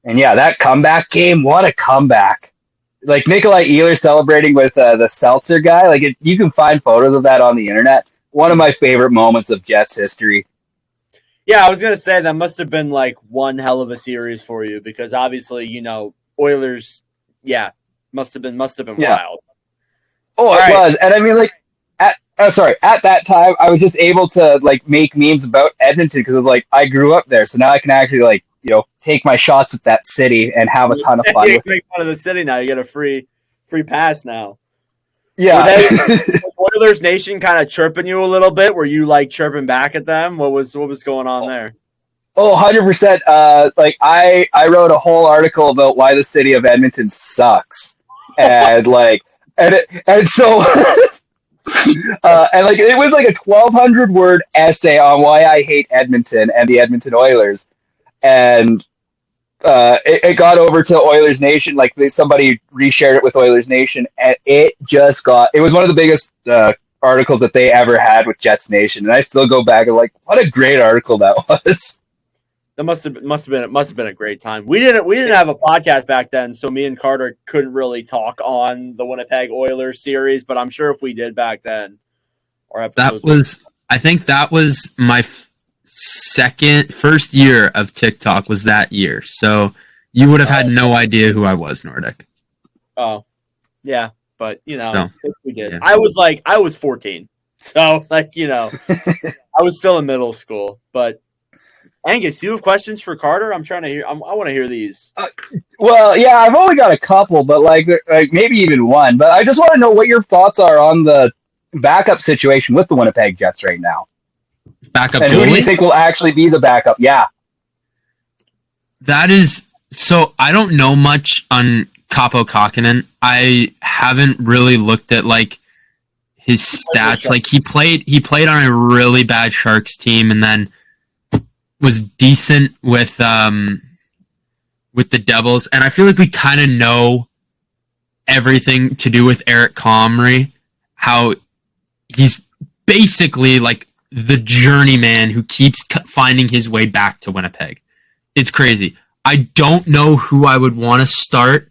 And yeah, that comeback game, what a comeback! Nikolai Ehlers celebrating with the seltzer guy. You can find photos of that on the internet. One of my favorite moments of Jets history. Yeah, I was gonna say that must have been one hell of a series for you because obviously Oilers. Yeah, must have been wild. Oh, it was, and I mean at that time I was just able to make memes about Edmonton because it was I grew up there, so now I can actually take my shots at that city and have a ton of fun. You make fun of the city now. You get a free pass now. Yeah. Was Oilers Nation kind of chirping you a little bit? Were you chirping back at them? What was going on there? Oh, 100%. I wrote a whole article about why the city of Edmonton sucks. And so it was a 1,200 word essay on why I hate Edmonton and the Edmonton Oilers. And it got over to Oilers Nation. Somebody reshared it with Oilers Nation, and it was one of the biggest articles that they ever had with Jets Nation. And I still go back and what a great article that was. That must have been a great time. We didn't have a podcast back then, so me and Carter couldn't really talk on the Winnipeg Oilers series. But I'm sure if we did back then, our episodes I think that was my first year of TikTok was that year. So you would have had no idea who I was, Nordic. Oh, yeah. But, we did. Yeah. I was 14. So, I was still in middle school. But, Angus, do you have questions for Carter? I'm trying to hear. I want to hear these. Well, yeah, I've only got a couple, but like maybe even one. But I just want to know what your thoughts are on the backup situation with the Winnipeg Jets right now. Backup and goalie? Who do you think will actually be the backup? Yeah. That is... So, I don't know much on Kaapo Kähkönen. I haven't really looked at, his stats. He played on a really bad Sharks team and then was decent with the Devils. And I feel like we kind of know everything to do with Eric Comrie, how he's basically the journeyman who keeps finding his way back to Winnipeg. It's crazy. I don't know who I would want to start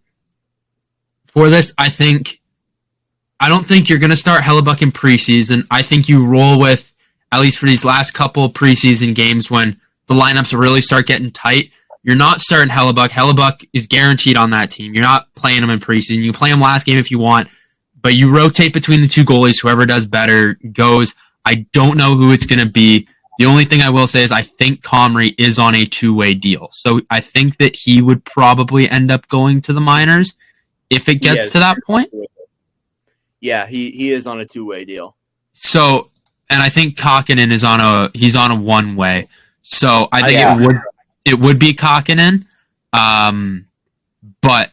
for this. I don't think you're going to start Hellebuck in preseason. I think you roll with, at least for these last couple preseason games when the lineups really start getting tight, you're not starting Hellebuck. Hellebuck is guaranteed on that team. You're not playing him in preseason. You can play him last game if you want, but you rotate between the two goalies. Whoever does better goes. I don't know who it's going to be. The only thing I will say is I think Comrie is on a two-way deal. So I think that he would probably end up going to the minors if it gets to that point. Yeah, he is on a two-way deal. So, and I think Kähkönen he's on a one-way. So I think it would be Kähkönen. But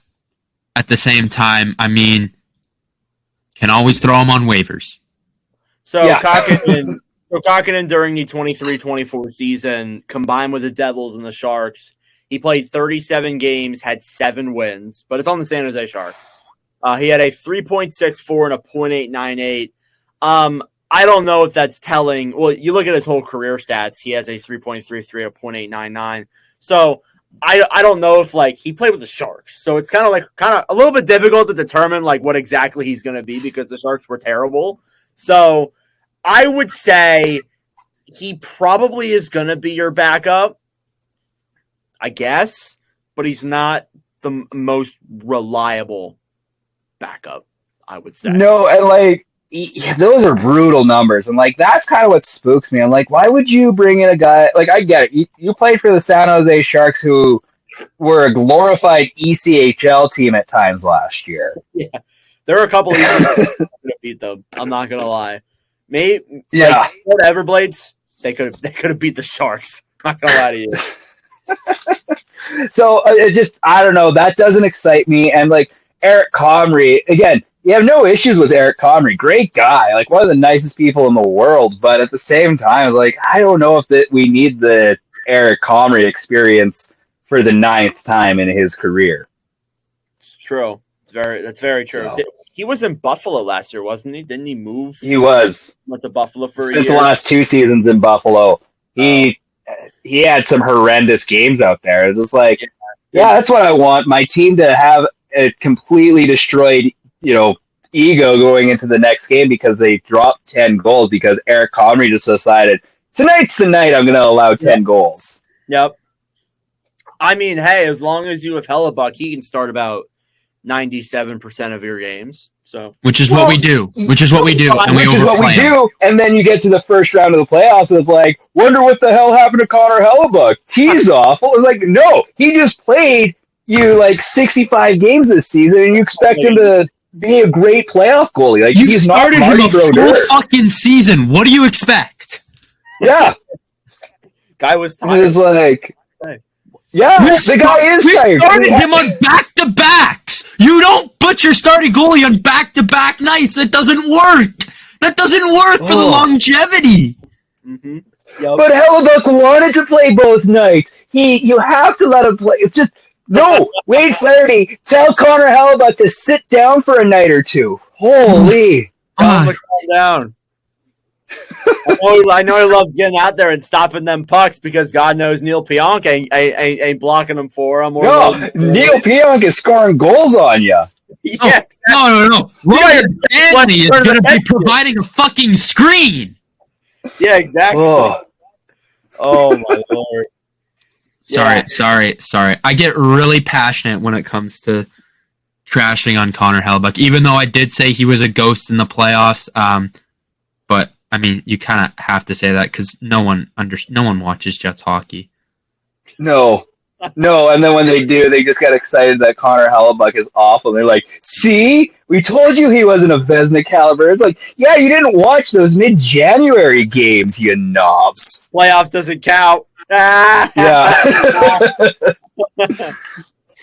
at the same time, can always throw him on waivers. So Kähkönen during the 23-24 season, combined with the Devils and the Sharks, he played 37 games, had 7 wins, but it's on the San Jose Sharks. He had a 3.64 and a .898. I don't know if that's telling. Well, you look at his whole career stats. He has a 3.33, a .899. So I don't know if he played with the Sharks. So it's kind of a little bit difficult to determine what exactly he's going to be because the Sharks were terrible. So I would say he probably is going to be your backup, I guess, but he's not the most reliable backup, I would say. No, and those are brutal numbers, and that's kind of what spooks me. I'm why would you bring in a guy? I get it. You played for the San Jose Sharks, who were a glorified ECHL team at times last year. Yeah, there were a couple of teams that could have beat them. I'm not gonna lie. Maybe Everblades, they could have beat the Sharks. I'm not gonna lie to you. So I don't know. That doesn't excite me. And Eric Comrie, again, you have no issues with Eric Comrie. Great guy, one of the nicest people in the world. But at the same time, I don't know if we need the Eric Comrie experience for the 9th time in his career. It's true. That's very true. So. He was in Buffalo last year, wasn't he? Didn't he move? He was. Went to Buffalo for a Spent year. the last 2 seasons in Buffalo. He had some horrendous games out there. It was that's what I want. My team to have a completely destroyed, ego going into the next game because they dropped 10 goals because Eric Comrie just decided, tonight's the night I'm going to allow 10 goals. Yep. Hey, as long as you have Hellebuck, he can start about 97% of your games. So, which is what we do. And we overplay him. And then you get to the first round of the playoffs, and it's wonder what the hell happened to Connor Hellebuck. He's awful. It's no, he just played you 65 games this season, and you expect him to be a great playoff goalie. You he's started not him a Brodeur. full fucking season. What do you expect? Yeah, guy was tired. It was yeah, the guy is tired. We started him on back-to-backs. You don't put your starting goalie on back-to-back nights. That doesn't work. That doesn't work for the longevity. Mm-hmm. Yep. But Hellebuck wanted to play both nights. You have to let him play. It's just no. Wade Flaherty, tell Connor Hellebuck to sit down for a night or two. Holy, calm down. I know he loves getting out there and stopping them pucks because God knows Neil Pionk ain't blocking them for him. No, Neil Pionk is scoring goals on you. Yeah, no. Ryan Stanley is going to be providing a fucking screen. Yeah, exactly. Oh. Oh my lord. Sorry. I get really passionate when it comes to trashing on Connor Hellebuyck, even though I did say he was a ghost in the playoffs. But I mean, you kind of have to say that because no one watches Jets hockey. No. And then when they do, they just get excited that Connor Hellebuyck is awful. They're like, "See, we told you he wasn't a Vezina caliber." It's like, yeah, you didn't watch those mid-January games, you knobs. Playoffs doesn't count. Yeah.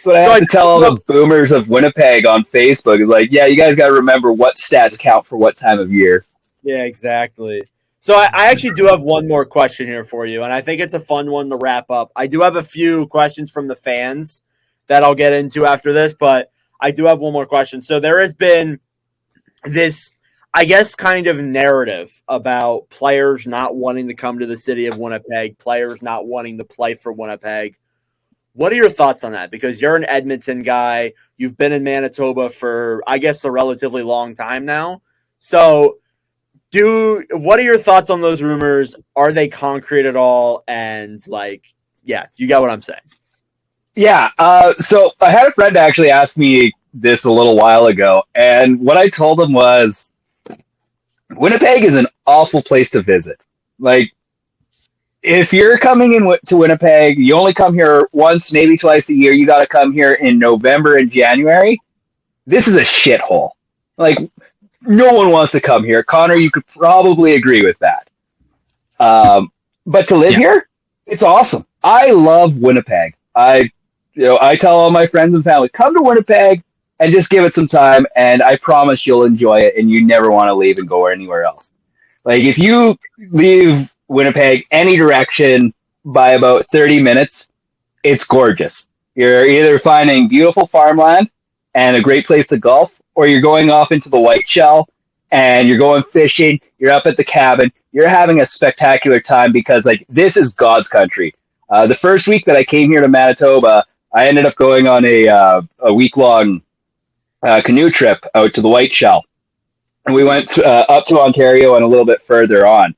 But I have to tell all the boomers of Winnipeg on Facebook, is like, yeah, you guys got to remember what stats count for what time of year. Yeah, exactly. So I actually do have one more question here for you, and I think it's a fun one to wrap up. I do have a few questions from the fans that I'll get into after this, but I do have one more question. So there has been this, I guess, kind of narrative about players not wanting to come to the city of Winnipeg, players not wanting to play for Winnipeg. What are your thoughts on that? Because you're an Edmonton guy. You've been in Manitoba for, I guess, a relatively long time now. So what are your thoughts on those rumors? Are they concrete at all? And you got what I'm saying. Yeah. So I had a friend actually ask me this a little while ago, and what I told him was, Winnipeg is an awful place to visit. Like, if you're coming in to Winnipeg, you only come here once, maybe twice a year. You got to come here in November and January. This is a shithole. Like, no one wants to come here. Connor, you could probably agree with that. But to live here, it's awesome. I love Winnipeg. I tell all my friends and family, come to Winnipeg and just give it some time, and I promise you'll enjoy it, and you never want to leave and go anywhere else. Like, if you leave Winnipeg any direction by about 30 minutes, it's gorgeous. You're either finding beautiful farmland and a great place to golf, or you're going off into the White Shell and you're going fishing, you're up at the cabin, you're having a spectacular time because, like, this is God's country. The first week that I came here to Manitoba, I ended up going on a week-long canoe trip out to the White Shell. And we went up to Ontario and a little bit further on.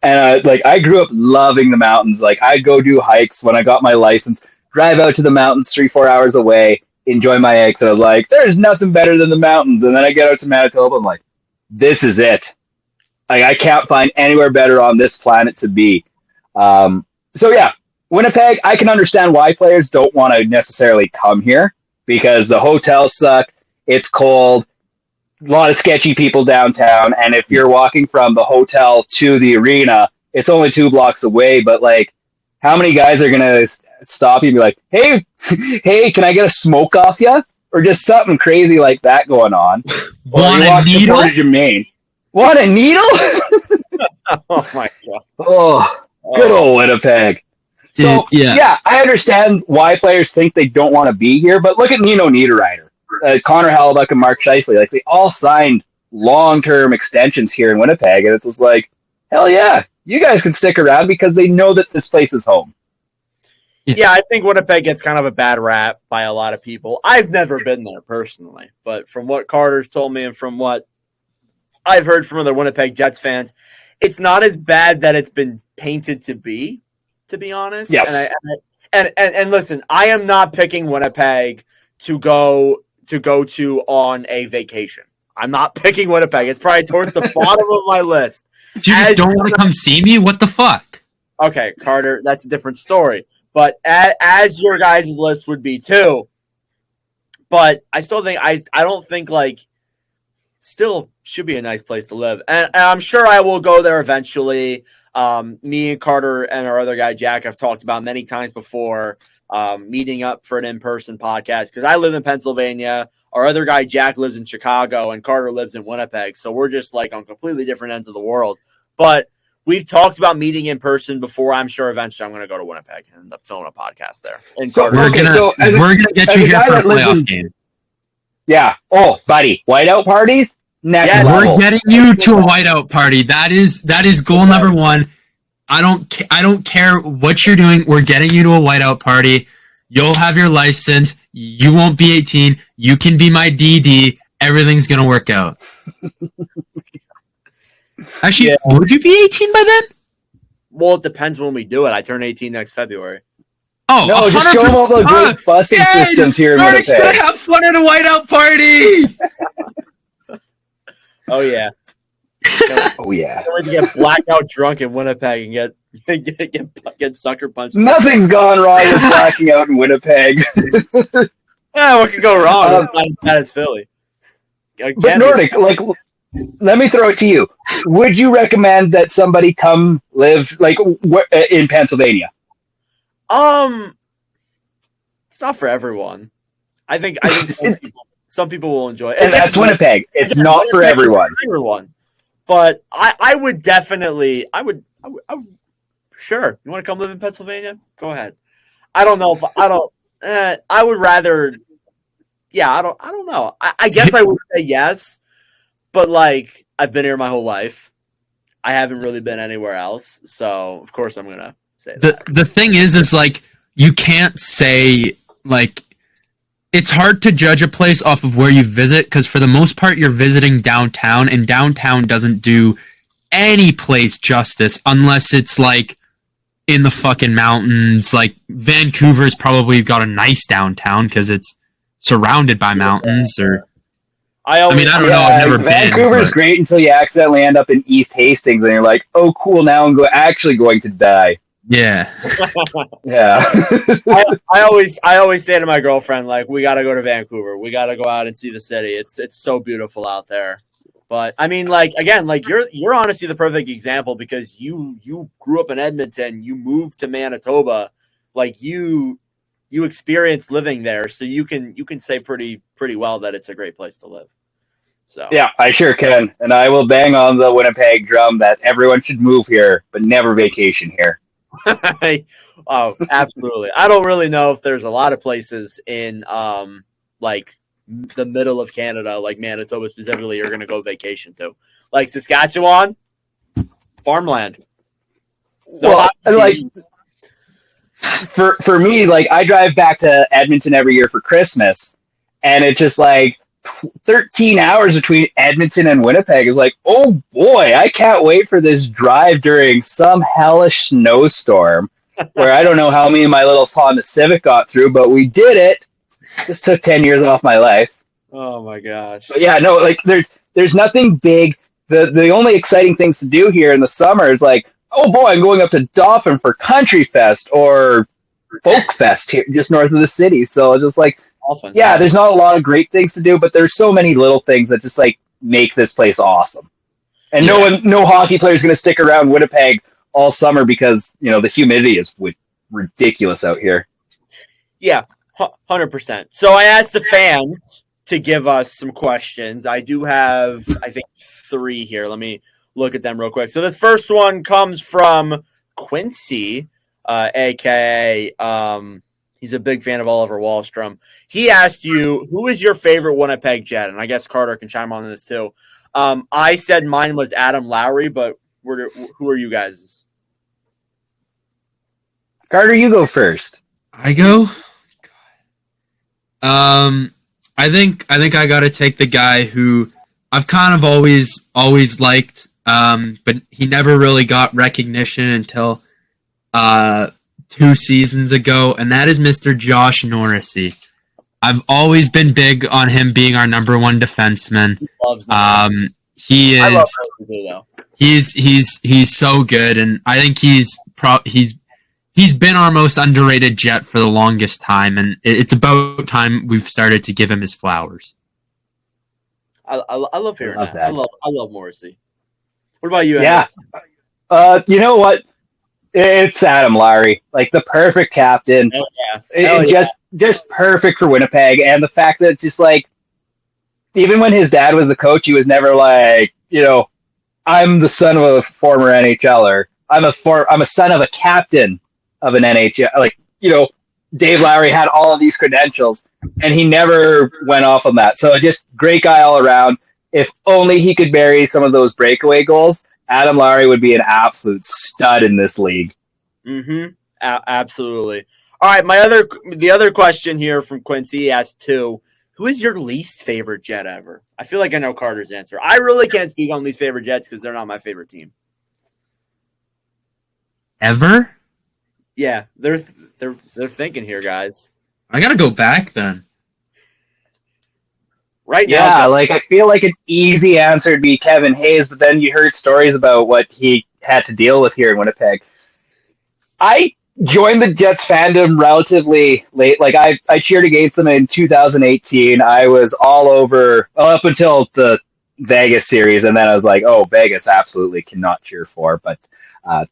And I grew up loving the mountains. Like, I'd go do hikes when I got my license, drive out to the mountains 3-4 hours away, enjoy my eggs. And I was like, there's nothing better than the mountains. And then I get out to Manitoba, I'm like, this is it. Like, I can't find anywhere better on this planet to be. So yeah, Winnipeg, I can understand why players don't want to necessarily come here because the hotels suck. It's cold. A lot of sketchy people downtown. And if you're walking from the hotel to the arena, it's only 2 blocks away. But, like, how many guys are going to stop you and be like, hey, can I get a smoke off you? Or just something crazy like that going on. Want a needle? Want a needle? Oh, my God. Oh, good old Winnipeg. So, yeah, I understand why players think they don't want to be here, but look at Nino Niederreiter, Connor Hellebuyck, and Mark Scheifele. Like, they all signed long-term extensions here in Winnipeg, and it's just like, hell yeah, you guys can stick around because they know that this place is home. Yeah, I think Winnipeg gets kind of a bad rap by a lot of people. I've never been there personally, but from what Carter's told me and from what I've heard from other Winnipeg Jets fans, it's not as bad that it's been painted to be honest. Yes. And listen, I am not picking Winnipeg to go to on a vacation. I'm not picking Winnipeg. It's probably towards the bottom of my list. You just don't want to come see me? What the fuck? Okay, Carter, that's a different story. But as your guys' list would be too. But I still think I don't think still should be a nice place to live. And I'm sure I will go there eventually. Me and Carter and our other guy, Jack, have talked about many times before meeting up for an in-person podcast because I live in Pennsylvania. Our other guy, Jack, lives in Chicago and Carter lives in Winnipeg. So we're just on completely different ends of the world. But we've talked about meeting in person before. I'm sure eventually I'm going to go to Winnipeg and end up filming a podcast there. And so, we're gonna get you here for a playoff game. Yeah. Oh, buddy, whiteout parties. Next level. We're getting you to a whiteout party. That is goal number 1. I don't care what you're doing. We're getting you to a whiteout party. You'll have your license. You won't be 18. You can be my DD. Everything's gonna work out. Actually, would you be 18 by then? Well, it depends when we do it. I turn 18 next February. Oh, No, just show them all the great busing systems here in Nordic's Winnipeg. gonna have fun at a whiteout party. Oh yeah. Oh yeah. Can't wait to get blackout drunk in Winnipeg and get sucker punched. Nothing's gone wrong with blacking out in Winnipeg. Yeah, what could go wrong? It's not as bad as Philly. But Nordic, like, let me throw it to you. Would you recommend that somebody come live like in Pennsylvania? It's not for everyone. I think some people will enjoy it. And that's Winnipeg. It's not for everyone. But I would definitely, I would, sure. You want to come live in Pennsylvania? Go ahead. I don't know. I would rather, yeah, I don't know. I guess I would say yes, but like, I've been here my whole life. I haven't really been anywhere else. So, of course, I'm going to say that. The thing is like, you can't say, like, it's hard to judge a place off of where you visit because for the most part you're visiting downtown, and downtown doesn't do any place justice unless it's like in the fucking mountains. Like Vancouver's probably got a nice downtown because it's surrounded by mountains. Or I don't know. I've never been. Vancouver's great until you accidentally end up in East Hastings and you're like, oh cool, now I'm actually going to die. Yeah. Yeah. I always say to my girlfriend, like, we got to go to Vancouver. We got to go out and see the city. It's so beautiful out there. But I mean, like, again, like you're honestly the perfect example because you grew up in Edmonton, you moved to Manitoba, like you experienced living there, so you can say pretty well that it's a great place to live. So yeah, I sure can. And I will bang on the Winnipeg drum that everyone should move here, but never vacation here. Oh, absolutely. I don't really know if there's a lot of places in like the middle of Canada, like Manitoba specifically, you're going to go vacation to. Like Saskatchewan, farmland. Well, like for me, like I drive back to Edmonton every year for Christmas, and it's just like 13 hours between Edmonton and Winnipeg is like, oh boy, I can't wait for this drive during some hellish snowstorm where I don't know how me and my little Honda Civic got through, but we did it. Just took 10 years off my life. Oh my gosh. But yeah, no, like there's nothing big. The only exciting things to do here in the summer is like, oh boy, I'm going up to Dauphin for Country Fest or Folk Fest here just north of the city. So just like, yeah, there's not a lot of great things to do, but there's so many little things that just like make this place awesome. And no hockey player is going to stick around Winnipeg all summer because, you know, the humidity is ridiculous out here. Yeah, 100%. So I asked the fans to give us some questions. I do have, I think, 3 here. Let me look at them real quick. So this first one comes from Quincy, a.k.a. He's a big fan of Oliver Wahlstrom. He asked you, who is your favorite Winnipeg Jet? And I guess Carter can chime on this too. I said mine was Adam Lowry, but who are you guys? Carter, you go first. I go? I think I got to take the guy who I've kind of always liked, but he never really got recognition until 2 seasons ago, and that is Mr. Josh Norrisy. I've always been big on him being our number 1 defenseman. He is. He's so good, and I think he's been our most underrated Jet for the longest time, and it's about time we've started to give him his flowers. I love hearing that. I love Morrissey. What about you, Angus? Yeah. You know what? It's Adam Lowry, like the perfect captain. It's just perfect for Winnipeg, and the fact that it's just like, even when his dad was the coach, he was never like, you know, I'm the son of a former NHLer. I'm a son of a captain of an NHL. Like, you know, Dave Lowry had all of these credentials, and he never went off on that. So just great guy all around. If only he could bury some of those breakaway goals, Adam Lowry would be an absolute stud in this league. Mm-hmm. Absolutely. All right, the other question here from Quincy asked 2. Who is your least favorite Jet ever? I feel like I know Carter's answer. I really can't speak on least favorite Jets because they're not my favorite team. ever? Yeah, they're thinking here, guys. I gotta go back then. Right now, Yeah, like I feel like an easy answer would be Kevin Hayes, but then you heard stories about what he had to deal with here in Winnipeg. I joined the Jets fandom relatively late. Like I cheered against them in 2018. I was all over up until the Vegas series, and then I was like, oh, Vegas absolutely cannot cheer for. But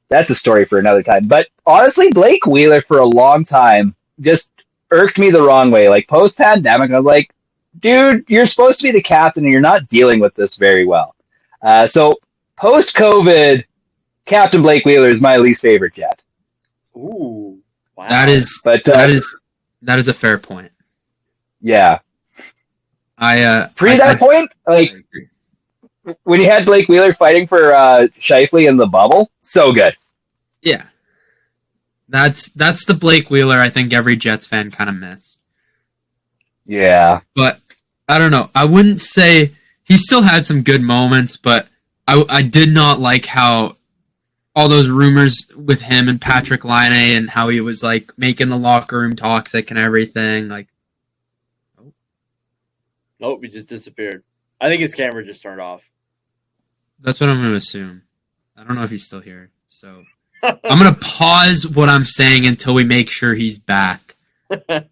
that's a story for another time. But honestly, Blake Wheeler for a long time just irked me the wrong way. Like post pandemic, I'm like, dude, you're supposed to be the captain, and you're not dealing with this very well. So post COVID, Captain Blake Wheeler is my least favorite Jet. ooh, wow. That is a fair point. Yeah. That point, like when you had Blake Wheeler fighting for Scheifele in the bubble, so good. Yeah. That's the Blake Wheeler I think every Jets fan kind of missed. Yeah. But I don't know. I wouldn't say he still had some good moments, but I did not like how all those rumors with him and Patrik Laine and how he was like making the locker room toxic and everything. Like, Nope, he just disappeared. I think his camera just turned off. that's what I'm going to assume. I don't know if he's still here. So I'm going to pause what I'm saying until we make sure he's back. Uh-oh.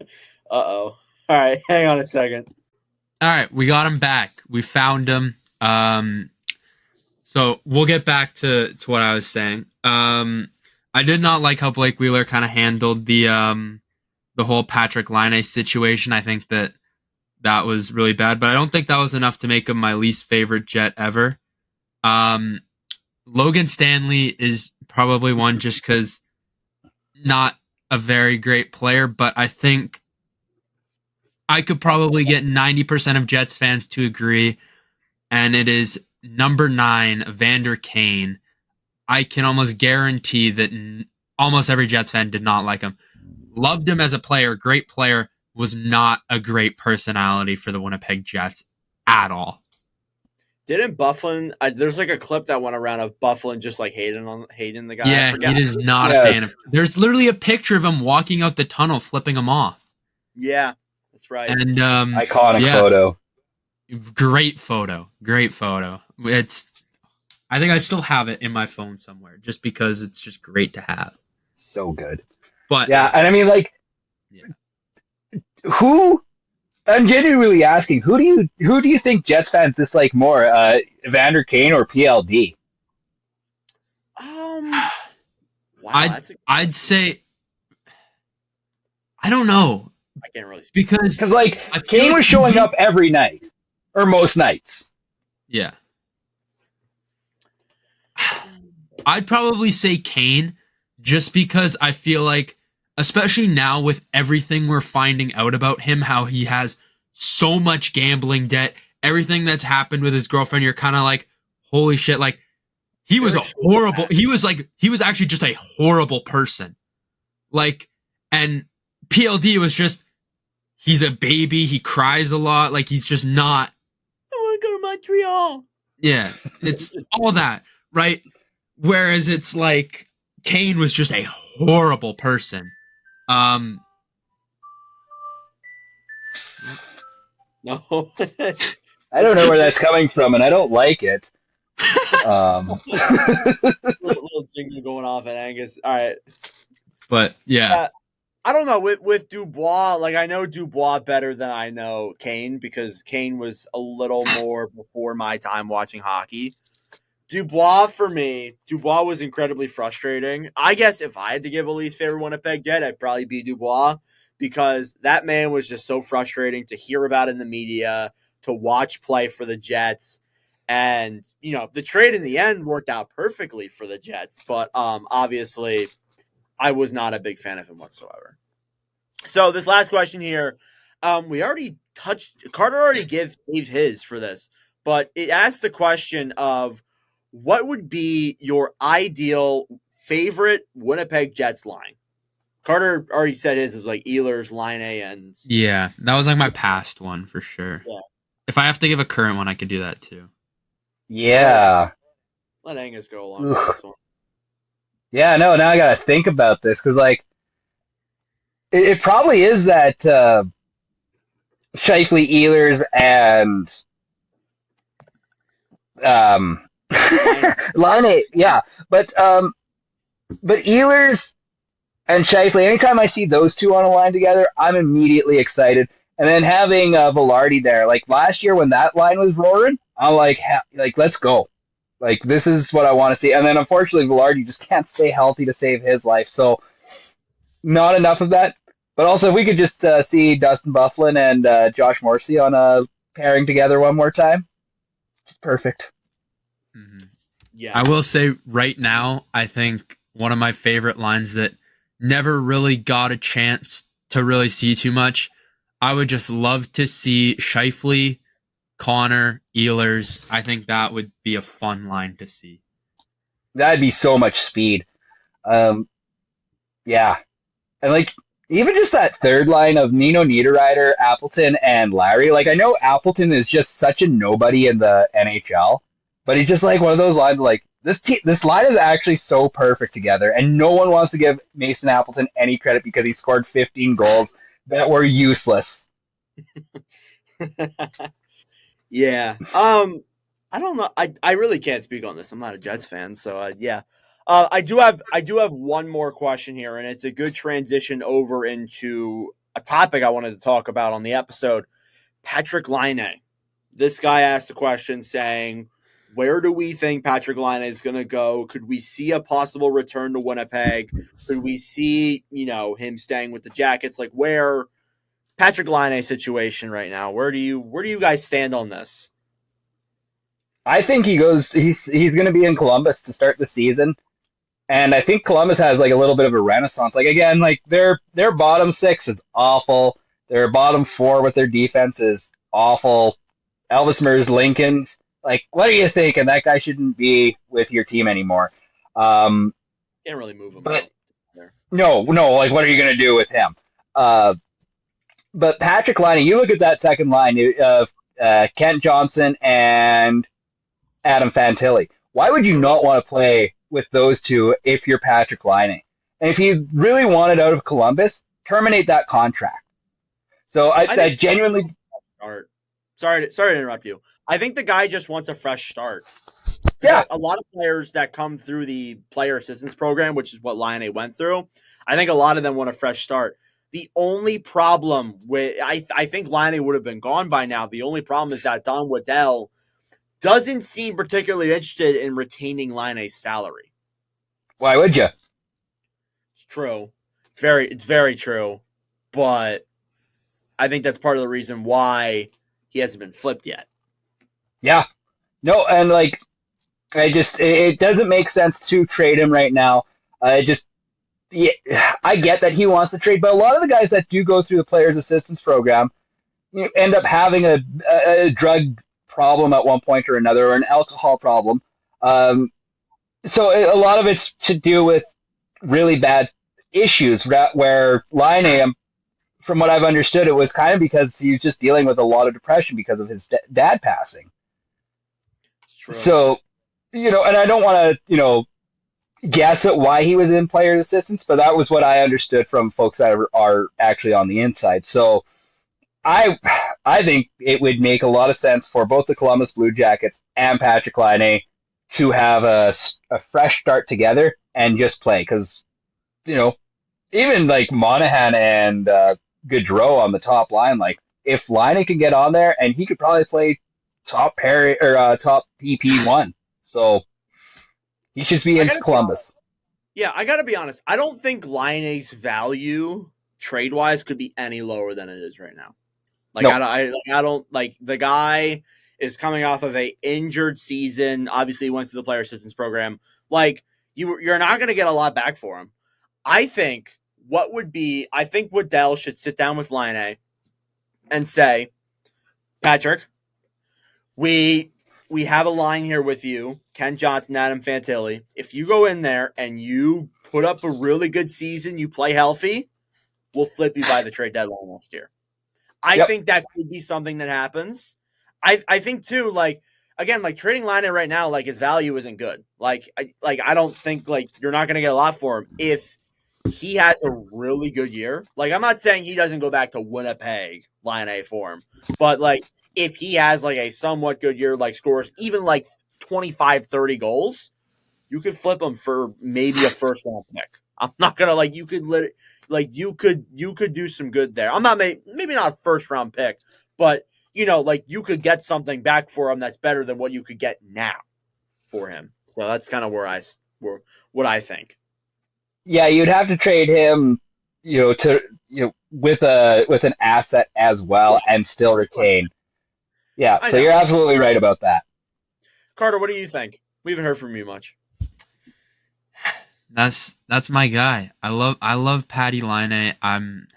All right, hang on a second. All right, we got him back. We found him. So we'll get back to what I was saying. I did not like how Blake Wheeler kind of handled the whole Patrik Laine situation. I think that was really bad, but I don't think that was enough to make him my least favorite Jet ever. Logan Stanley is probably one just because not a very great player, but I think I could probably get 90% of Jets fans to agree, and it is number 9, Vander Kane. I can almost guarantee that almost every Jets fan did not like him. Loved him as a player, great player, was not a great personality for the Winnipeg Jets at all. Didn't Bufflin? There's like a clip that went around of Bufflin just like hating the guy. Yeah, he is not a fan of. There's literally a picture of him walking out the tunnel, flipping him off. Yeah, that's right. And iconic photo. Great photo. I think I still have it in my phone somewhere, just because it's just great to have. So good. But yeah, and I mean, like, who? I'm genuinely asking, who do you think Jets fans dislike more, Vander Kane or PLD? Wow, I'd say I don't know. I can't really speak because like Kane was showing up every night or most nights. Yeah. I'd probably say Kane just because I feel like, especially now with everything we're finding out about him, how he has so much gambling debt, everything that's happened with his girlfriend, you're kind of like, holy shit, like he was actually just a horrible person. Like, and PLD was just, he's a baby, he cries a lot, like he's just not. I want to go to Montreal. Yeah, it's all that, right? Whereas it's like Kane was just a horrible person. No. I don't know where that's coming from, and I don't like it. Little jingle going off at Angus. All right. But yeah. I don't know with Dubois. Like, I know Dubois better than I know Kane because Kane was a little more before my time watching hockey. Dubois, for me, was incredibly frustrating. I guess if I had to give a least favorite Winnipeg Jet, I'd probably be Dubois because that man was just so frustrating to hear about in the media, to watch play for the Jets. And, you know, the trade in the end worked out perfectly for the Jets. But obviously, I was not a big fan of him whatsoever. So this last question here, we already touched. Carter already gave his for this, but it asked the question of what would be your ideal favorite Winnipeg Jets line. Carter already said his is like Ehlers, Laine, and yeah, that was like my past one for sure. Yeah. If I have to give a current one, I could do that too. Yeah. Let Angus go along with this one. Yeah, no, now I gotta think about this because like it probably is that Shifley, Ehlers, and um, Line. Laine. Yeah, but Ehlers and Shifley. Anytime I see those two on a line together, I'm immediately excited. And then having Velarde there, like last year when that line was roaring, I'm like, let's go. Like this is what I want to see. And then unfortunately, Velarde just can't stay healthy to save his life. So not enough of that. But also, if we could just see Dustin Bufflin and Josh Morrissey on a pairing together one more time, perfect. Mm-hmm. Yeah. I will say right now, I think one of my favorite lines that never really got a chance to really see too much. I would just love to see Shifley, Connor, Ehlers. I think that would be a fun line to see. That'd be so much speed. Yeah, and like even just that third line of Nino Niederreiter, Appleton, and Larry. Like I know Appleton is just such a nobody in the NHL, but he's just like one of those lines like this line is actually so perfect together, and no one wants to give Mason Appleton any credit because he scored 15 goals that were useless. Yeah. I don't know. I really can't speak on this. I'm not a Jets fan, so yeah. I do have one more question here, and it's a good transition over into a topic I wanted to talk about on the episode. Patrik Laine. This guy asked a question saying, "Where do we think Patrik Laine is going to go? Could we see a possible return to Winnipeg? Could we see him staying with the Jackets? Like where Patrik Laine situation right now? Where do you guys stand on this?" I think he goes. He's going to be in Columbus to start the season. And I think Columbus has like a little bit of a renaissance. Like again, like their bottom six is awful. Their bottom four with their defense is awful. Elvis Mers Lincoln's. Like, what do you think? And that guy shouldn't be with your team anymore. Um, Can't really move him. but no. Like, what are you going to do with him? But Patrik Laine, you look at that second line of Kent Johnson and Adam Fantilli. Why would you not want to play with those two if you're Patrik Laine? And if he really wanted out of Columbus, terminate that contract. So I genuinely start. Sorry to interrupt you. I think the guy just wants a fresh start. Yeah. A lot of players that come through the player assistance program, which is what Laine went through, I think a lot of them want a fresh start. The only problem with I think Laine would have been gone by now. The only problem is that Don Waddell doesn't seem particularly interested in retaining Laine's salary. Why would you? It's true. It's very true. But I think that's part of the reason why he hasn't been flipped yet. Yeah. No, and like it doesn't make sense to trade him right now. I get that he wants to trade, but a lot of the guys that do go through the players assistance program end up having a drug problem at one point or another, or an alcohol problem. So a lot of it's to do with really bad issues where Laine, from what I've understood, it was kind of because he was just dealing with a lot of depression because of his dad passing. So, and I don't want to, guess at why he was in players assistance, but that was what I understood from folks that are actually on the inside. So I think it would make a lot of sense for both the Columbus Blue Jackets and Patrik Laine to have a fresh start together and just play. Because, even like Monahan and Gaudreau on the top line, like if Laine can get on there, and he could probably play top pair or top PP1. So he should be in Columbus. Yeah, I got to be honest. I don't think Laine's value trade-wise could be any lower than it is right now. Like, nope. I don't like the guy is coming off of a injured season. Obviously, he went through the player assistance program. Like, you're not going to get a lot back for him. I think Waddell should sit down with Laine and say, Patrik, we have a line here with you, Ken Johnson, Adam Fantilli. If you go in there and you put up a really good season, you play healthy, we'll flip you by the trade deadline next year. I think that could be something that happens. I think, too, like, again, like trading Laine right now, like his value isn't good. I don't think like you're not going to get a lot for him if he has a really good year. Like I'm not saying he doesn't go back to Winnipeg Laine form, but like if he has like a somewhat good year, like scores even like 25, 30 goals, you could flip him for maybe a first round pick. I'm not gonna like you could you could do some good there. I'm not maybe not a first round pick, but like you could get something back for him that's better than what you could get now for him. So that's kind of what I think. Yeah, you'd have to trade him, with an asset as well and still retain. Yeah, so you're absolutely right about that. Carter, what do you think? We haven't heard from you much. That's my guy. I love Patty Laine. I'm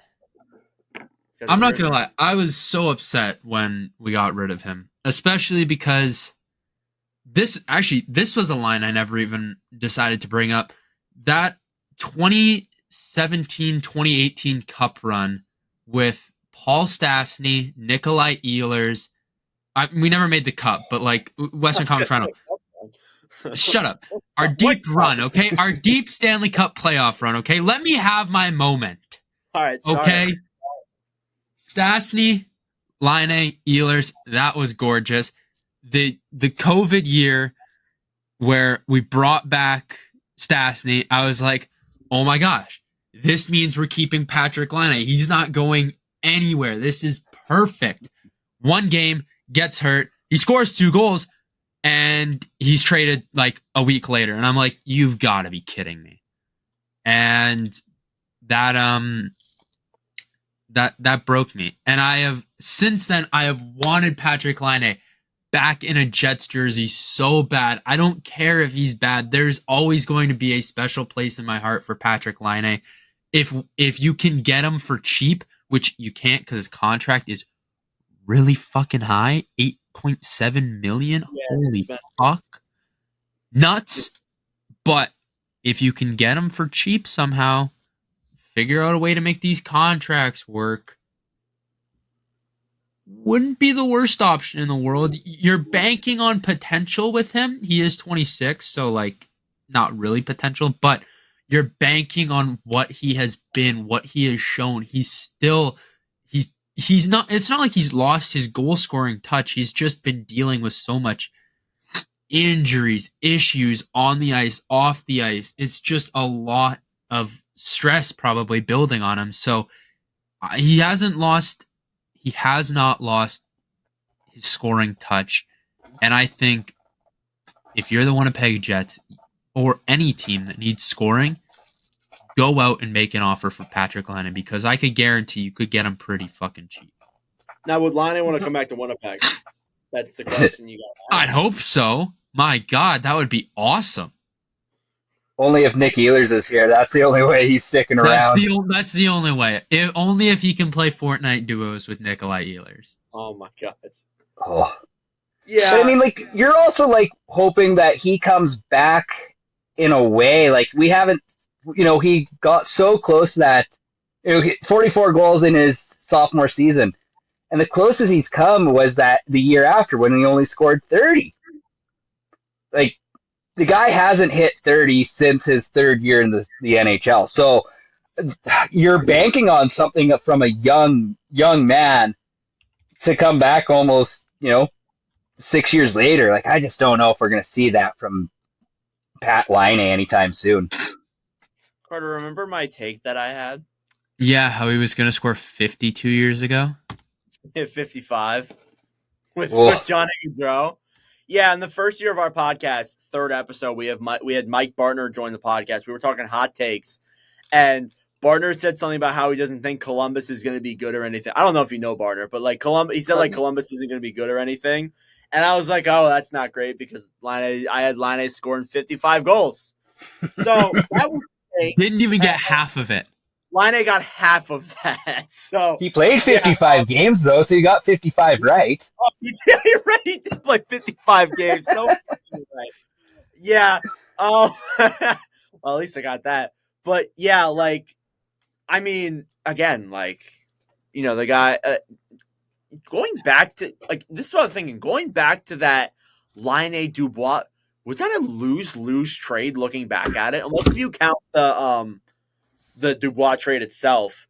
not gonna lie. I was so upset when we got rid of him, especially because this was a line I never even decided to bring up. That 2017-2018 Cup run with Paul Stastny, Nikolai Ehlers. We never made the Cup, but like Western Conference Final. Shut up. Our deep run, okay? Our deep Stanley Cup playoff run, okay? Let me have my moment. All right, sorry. Okay? Stastny, Laine, Ehlers, that was gorgeous. The COVID year where we brought back Stastny, I was like, oh my gosh, this means we're keeping Patrik Laine. He's not going anywhere. This is perfect. One game, gets hurt, he scores 2 goals, and he's traded like a week later. And I'm like, you've got to be kidding me. And that broke me. And since then I have wanted Patrik Laine back in a Jets jersey so bad. I don't care if he's bad. There's always going to be a special place in my heart for Patrik Laine. If you can get him for cheap, which you can't because his contract is really fucking high, 8.7 million. Yeah, holy fuck. Nuts. But if you can get him for cheap somehow, figure out a way to make these contracts work, wouldn't be the worst option in the world. You're banking on potential with him. He is 26, so like not really potential, but you're banking on what he has been, what he has shown. He's not, it's not like he's lost his goal scoring touch. He's just been dealing with so much injuries, issues on the ice, off the ice. It's just a lot of stress probably building on him. So he has not lost his scoring touch. And I think if you're the Winnipeg Jets or any team that needs scoring, go out and make an offer for Patrik Laine, because I could guarantee you could get him pretty fucking cheap. Now, would Laine want to come back to Winnipeg? That's the question you got. I'd hope so. My God, that would be awesome. Only if Nick Ehlers is here. That's the only way he's sticking around. That's the only way. Only if he can play Fortnite duos with Nikolai Ehlers. Oh my God. Oh. Yeah. But I mean, like, you're also like hoping that he comes back in a way. Like, we haven't, he got so close to that, 44 goals in his sophomore season. And the closest he's come was that the year after when he only scored 30. Like, the guy hasn't hit 30 since his third year in the NHL. So you're banking on something from a young man to come back almost, 6 years later. Like, I just don't know if we're going to see that from Pat Laine anytime soon. Carter, remember my take that I had? Yeah, how he was going to score 52 years ago? Hit 55 with Johnny Gaudreau. Yeah, in the first year of our podcast, third episode, we had Mike Bartner join the podcast. We were talking hot takes, and Bartner said something about how he doesn't think Columbus is going to be good or anything. I don't know if you know Bartner, but like he said like Columbus isn't going to be good or anything. And I was like, oh, that's not great because I had Laine scoring 55 goals. So that was didn't even get half of it. Laine got half of that. So he played 55 games though, so he got 55 right. Oh, yeah, he already did play 55 games. No, right. Yeah. Well, at least I got that. But yeah, like, I mean, again, like, the guy going back to like this is what I'm thinking. Going back to that Laine Dubois. Was that a lose-lose trade looking back at it? Unless if you count the Dubois trade itself.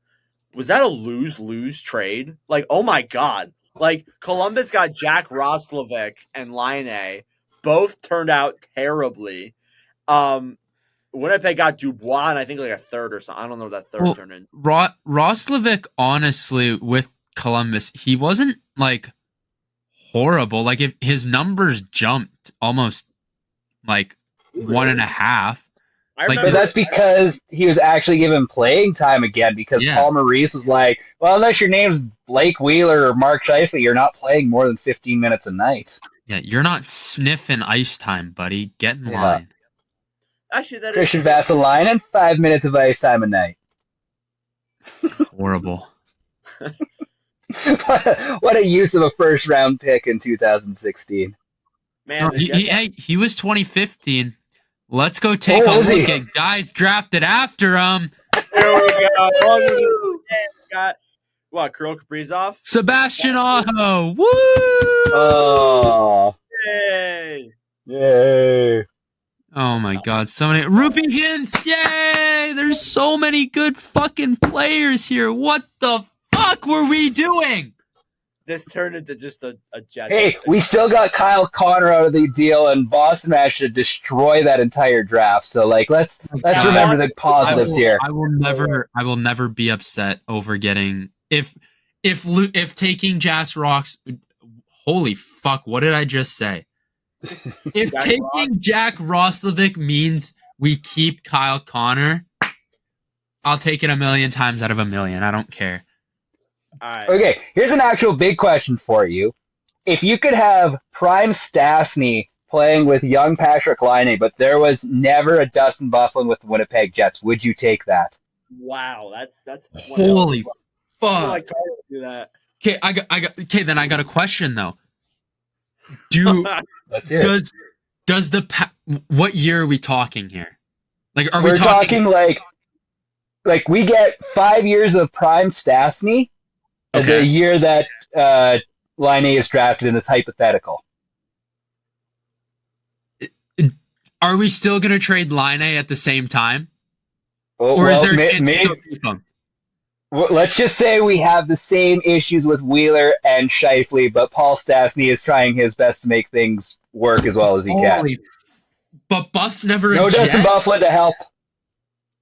Was that a lose-lose trade? Like, oh my God. Like, Columbus got Jack Roslovic and Laine. Both turned out terribly. Winnipeg got Dubois and I think like a third or something. I don't know what that third turned in. Roslovic, honestly, with Columbus, he wasn't like horrible. Like if his numbers jumped almost like 1.5. But that's because he was actually given playing time again because Paul Maurice was like, well, unless your name's Blake Wheeler or Mark Scheifele, you're not playing more than 15 minutes a night. Yeah, you're not sniffing ice time, buddy. Get in line. Actually, that Christian Vassilainen, 5 minutes of ice time a night. Horrible. What a use of a first-round pick in 2016. Man, he was 2015. Let's go take a look at guys drafted after him. There we go. Got what? Kirill Kaprizov, Sebastian Aho. Woo! Oh, yay! Oh my God, so many Rupi Hintz. Yay! There's so many good fucking players here. What the fuck were we doing? This turned into just a jet. Hey, we still got Kyle Connor out of the deal, and Boston managed to destroy that entire draft. So, like, let's remember the positives here. I will never be upset over getting if taking Jas Rocks. Holy fuck! What did I just say? If taking Jack Roslovic means we keep Kyle Connor, I'll take it 1,000,000 times out of 1,000,000. I don't care. Right. Okay, here's an actual big question for you. If you could have Prime Stastny playing with young Patrik Laine, but there was never a Dustin Byfuglien with the Winnipeg Jets, would you take that? Wow, that's holy fuck. Like do that. Okay, then I got a question though. What year are we talking here? Like, we're talking like we get 5 years of Prime Stastny. Okay. The year that Laine is drafted in this hypothetical. Are we still going to trade Laine at the same time? Is there a chance to keep him? Let's just say we have the same issues with Wheeler and Scheifele, but Paul Stastny is trying his best to make things work as well as he can. But Buff's never no a Jet? Dustin Byfuglien to help.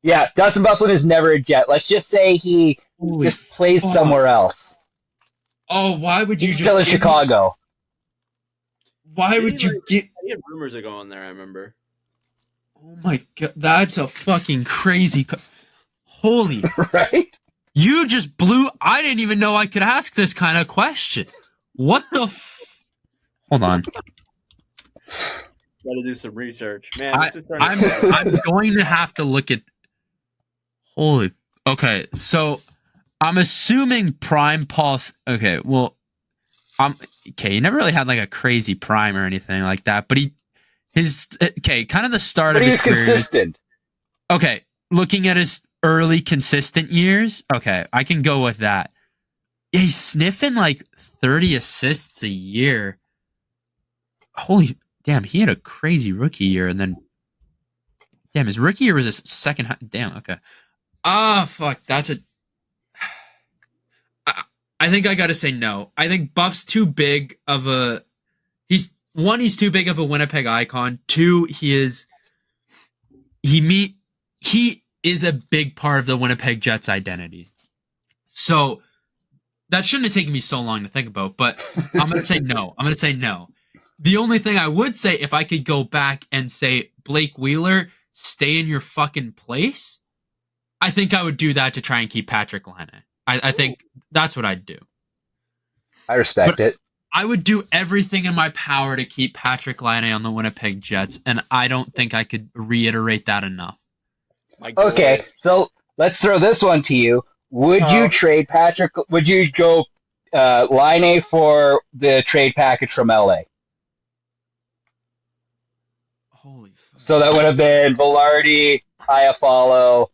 Yeah, Dustin Byfuglien is never a Jet. Let's just say he just plays somewhere else. Oh, why would you He's still in Chicago. Why would you get... He had rumors that go on there, I remember. Oh my God, that's a fucking crazy... Holy... Right? You just blew... I didn't even know I could ask this kind of question. What the Hold on. Got to do some research. Man, I'm going to have to look at... Holy... Okay, so... I'm assuming Prime Pulse. Okay, well, he never really had like a crazy prime or anything like that, but kind of the start of his career. He's consistent. Okay, looking at his early consistent years, okay, I can go with that. Yeah, he's sniffing like 30 assists a year. Holy damn, he had a crazy rookie year, and then damn, his rookie year was his second. Damn, okay. Fuck, that's a. I think I gotta say no. I think Buff's too big of a... He's too big of a Winnipeg icon. 2, he is a big part of the Winnipeg Jets identity. So that shouldn't have taken me so long to think about, but I'm gonna say no. The only thing I would say, if I could go back and say, Blake Wheeler, stay in your fucking place, I think I would do that to try and keep Patrik Laine. I think that's what I'd do. I respect it. I would do everything in my power to keep Patrik Laine on the Winnipeg Jets, and I don't think I could reiterate that enough. Okay, so let's throw this one to you. Would you trade Patrick? Would you go Laine for the trade package from LA? Holy fuck. So that would have been Velarde, Iafallo,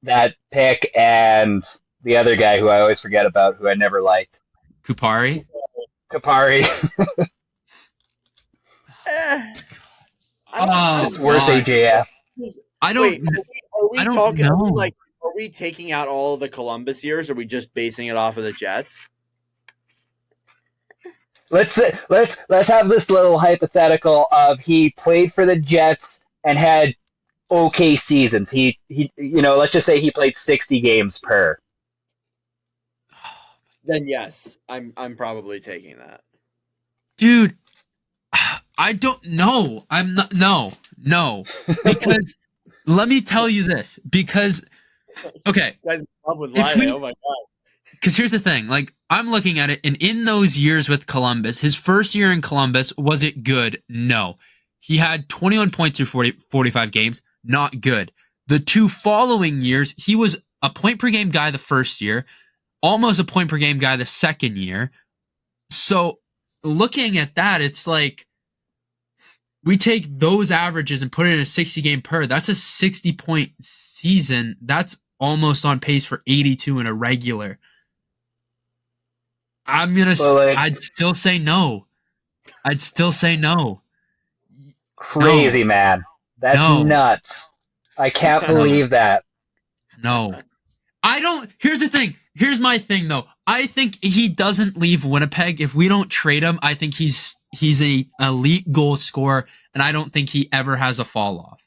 that pick, and the other guy who I always forget about, who I never liked. Kupari. Oh, Worse God. AJF. I don't. Wait, are we I don't talking? know. Are we taking out all of the Columbus years? Or are we just basing it off of the Jets? Let's have this little hypothetical of he played for the Jets and had okay seasons. He let's just say he played 60 games per. Then yes, I'm probably taking that. Dude, I don't know. I'm not. No, because let me tell you this. Because okay, You guys in love with if Laine. we, Oh my god. because here's the thing. Like I'm looking at it, and in those years with Columbus, his first year in Columbus, was it good? No. He had 21 points through 45 games. Not good. The 2 following years, he was a point per game guy the first year, almost a point per game guy the second year. So looking at that, it's like we take those averages and put it in a 60 game per. That's a 60 point season. That's almost on pace for 82 in a regular. I'd still say no. I'd still say no. Crazy, man. That's nuts. I can't believe that. No. I don't. Here's the thing. Here's my thing, though. I think he doesn't leave Winnipeg. If we don't trade him, I think he's a elite goal scorer, and I don't think he ever has a fall off.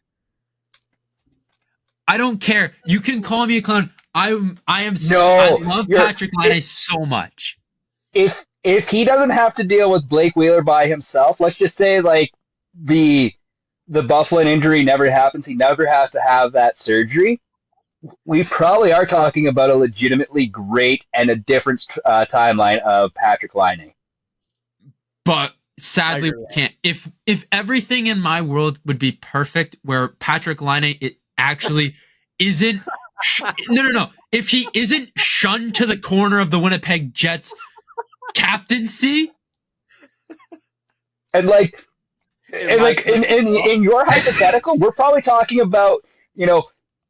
I don't care. You can call me a clown. I love Patrik Laine so much. If he doesn't have to deal with Blake Wheeler by himself, let's just say like the Bufflin injury never happens, he never has to have that surgery, we probably are talking about a legitimately great and a different timeline of Patrik Laine. But sadly, we can't. If everything in my world would be perfect, where Patrik Laine it actually isn't. No. If he isn't shunned to the corner of the Winnipeg Jets captaincy, and in your hypothetical, we're probably talking about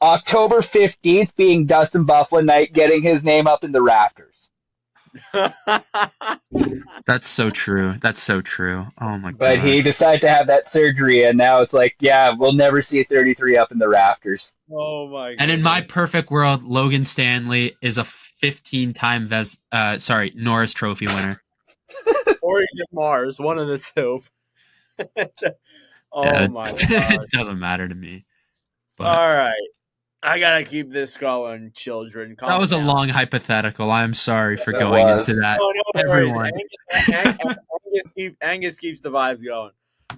October 15th being Dustin Bufflin night, getting his name up in the rafters. That's so true. That's so true. Oh my god! But he decided to have that surgery, and now it's like, yeah, we'll never see 33 up in the rafters. Oh my god! And in my perfect world, Logan Stanley is a 15-time Norris Trophy winner. Or he's at Mars, one of the two. My god! It doesn't matter to me. But. All right. I gotta keep this going, children. That was a long hypothetical. I'm sorry for going into that. Oh, no everyone. Angus keeps the vibes going.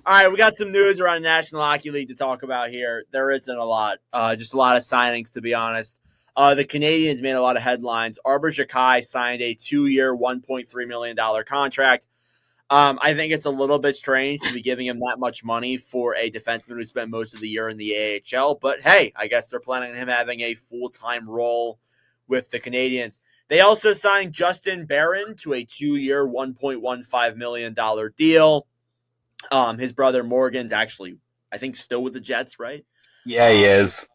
All right, we got some news around the National Hockey League to talk about here. There isn't a lot, just a lot of signings, to be honest. The Canadians made a lot of headlines. Arbor Xhekaj signed a 2-year, $1.3 million contract. I think it's a little bit strange to be giving him that much money for a defenseman who spent most of the year in the AHL. But hey, I guess they're planning on him having a full-time role with the Canadians. They also signed Justin Barron to a 2-year, $1.15 million deal. His brother Morgan's actually, I think, still with the Jets, right? Yeah, he is.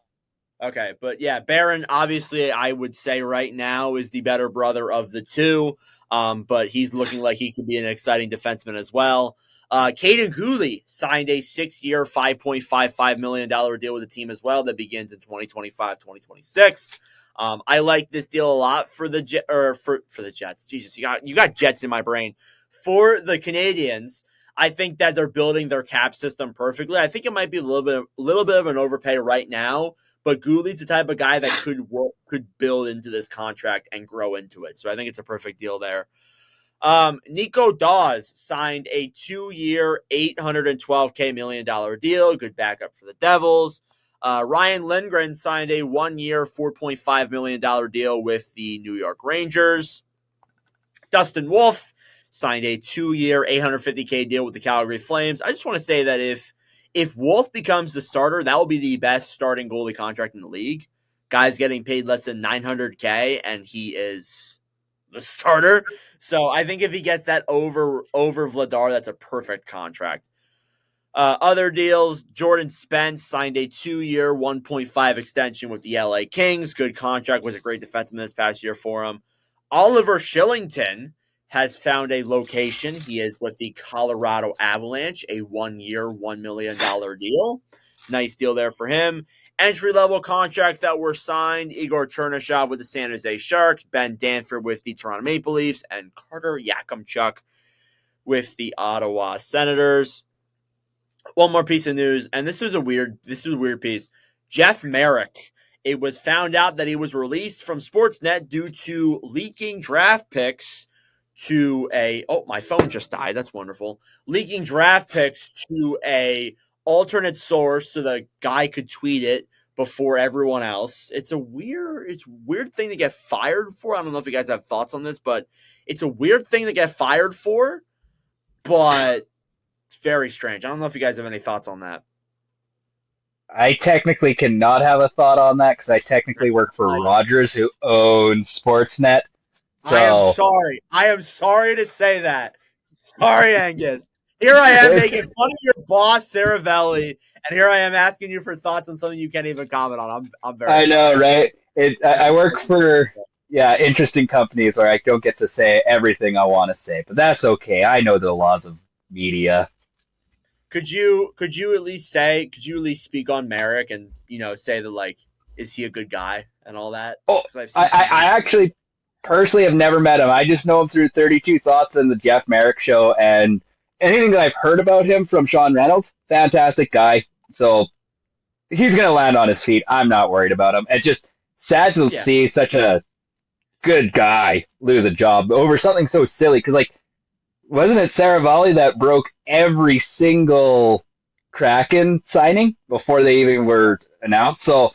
Okay, but yeah, Barron, obviously, I would say right now is the better brother of the two. But he's looking like he could be an exciting defenseman as well. Caden Cooley signed a 6-year, $5.55 million deal with the team as well that begins in 2025-2026. I like this deal a lot for the Jets. Jesus, you got Jets in my brain. For the Canadians, I think that they're building their cap system perfectly. I think it might be a little bit of an overpay right now. But Gooley's the type of guy that could build into this contract and grow into it. So I think it's a perfect deal there. Nico Dawes signed a 2-year, $812K million deal. Good backup for the Devils. Ryan Lindgren signed a 1-year, $4.5 million deal with the New York Rangers. Dustin Wolf signed a 2-year, $850K deal with the Calgary Flames. I just want to say that if Wolf becomes the starter, that will be the best starting goalie contract in the league. Guy's getting paid less than $900K, and he is the starter. So I think if he gets that over Vladar, that's a perfect contract. Other deals, Jordan Spence signed a 2-year, $1.5 extension with the LA Kings. Good contract, was a great defenseman this past year for him. Oliver Shillington has found a location. He is with the Colorado Avalanche, a 1-year, $1 million deal. Nice deal there for him. Entry-level contracts that were signed: Igor Chernyshov with the San Jose Sharks, Ben Danford with the Toronto Maple Leafs, and Carter Yakimchuk with the Ottawa Senators. One more piece of news, and this is a weird piece. Jeff Merrick. It was found out that he was released from Sportsnet due to leaking draft picks to a my phone just died. That's wonderful. Leaking draft picks to a alternate source so the guy could tweet it before everyone else. It's weird thing to get fired for. I don't know if you guys have thoughts on this, but it's a weird thing to get fired for, but it's very strange. I don't know if you guys have any thoughts on that. I technically cannot have a thought on that because I technically work for Rogers, who owns Sportsnet. So I am sorry to say that. Sorry, Angus. Here I am making fun of your boss, Saravelli, and here I am asking you for thoughts on something you can't even comment on. I'm very. I know, right? I work for interesting companies where I don't get to say everything I want to say, but that's okay. I know the laws of media. Could you at least speak on Merrick and say that, like, is he a good guy and all that? Oh, I actually personally have never met him. I just know him through 32 Thoughts and the Jeff Merrick Show, and anything that I've heard about him from Sean Reynolds, fantastic guy. So he's gonna land on his feet. I'm not worried about him. It's just sad to see such a good guy lose a job over something so silly. Because, like, wasn't it Saravalli that broke every single Kraken signing before they even were announced? So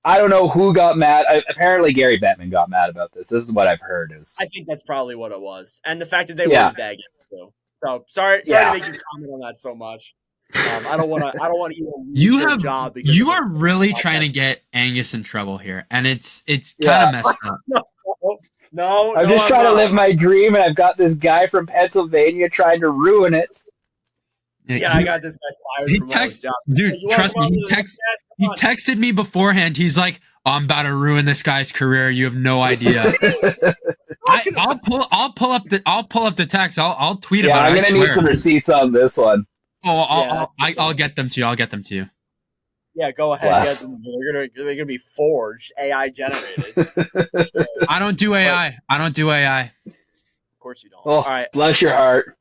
I don't know who got mad. Apparently Gary Bettman got mad about this. This is what I've heard. I think that's probably what it was. And the fact that they were in Vegas too. So sorry to make you comment on that so much. I don't want to lose your job. You are really trying to get Angus in trouble here, and it's kind of messed up. No, I'm just trying to live my dream, and I've got this guy from Pennsylvania trying to ruin it. Yeah, I got this guy fired from his job. Dude, trust me, he texted me beforehand. He's like, I'm about to ruin this guy's career. You have no idea. I'll pull up the text. I'll tweet about it. I'm gonna need some receipts on this one. I'll get them to you. Yeah, go ahead. They're gonna be forged, AI generated. I don't do AI. Of course you don't. Oh, all right. Bless your heart.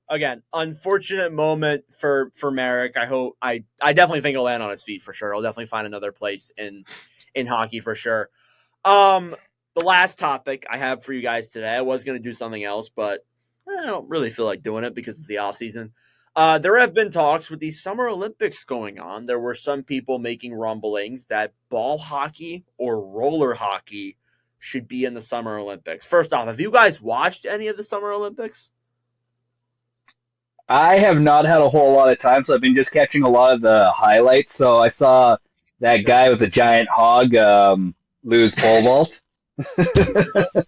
Again, unfortunate moment for Merrick. I definitely think he'll land on his feet for sure. He'll definitely find another place in hockey for sure. The last topic I have for you guys today, I was going to do something else, but I don't really feel like doing it because it's the off season. There have been talks with the Summer Olympics going on. There were some people making rumblings that ball hockey or roller hockey should be in the Summer Olympics. First off, have you guys watched any of the Summer Olympics? I have not had a whole lot of time, so I've been just catching a lot of the highlights. So I saw that guy with the giant hog lose pole vault. The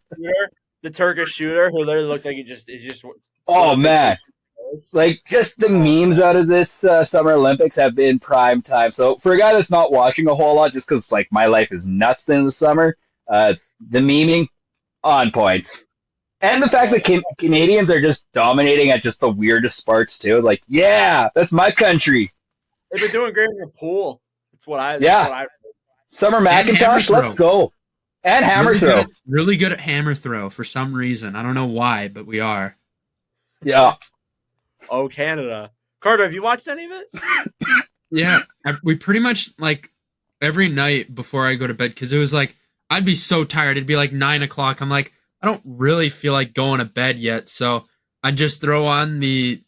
Turkish shooter who literally looks like he is just. Oh man! Like, just the memes out of this Summer Olympics have been prime time. So for a guy that's not watching a whole lot, just because like my life is nuts in the summer, the memeing on point. And the fact that Canadians are just dominating at just the weirdest sports too. Like, yeah, that's my country. They've been doing great in the pool. That's what I. Summer Macintosh, let's go. And hammer throw. Really good at hammer throw for some reason. I don't know why, but we are. Yeah. Oh, Canada. Carter, have you watched any of it? Yeah, we pretty much, like, every night before I go to bed, because it was like, I'd be so tired. It'd be like 9 o'clock. I'm like, I don't really feel like going to bed yet, so I'd just throw on the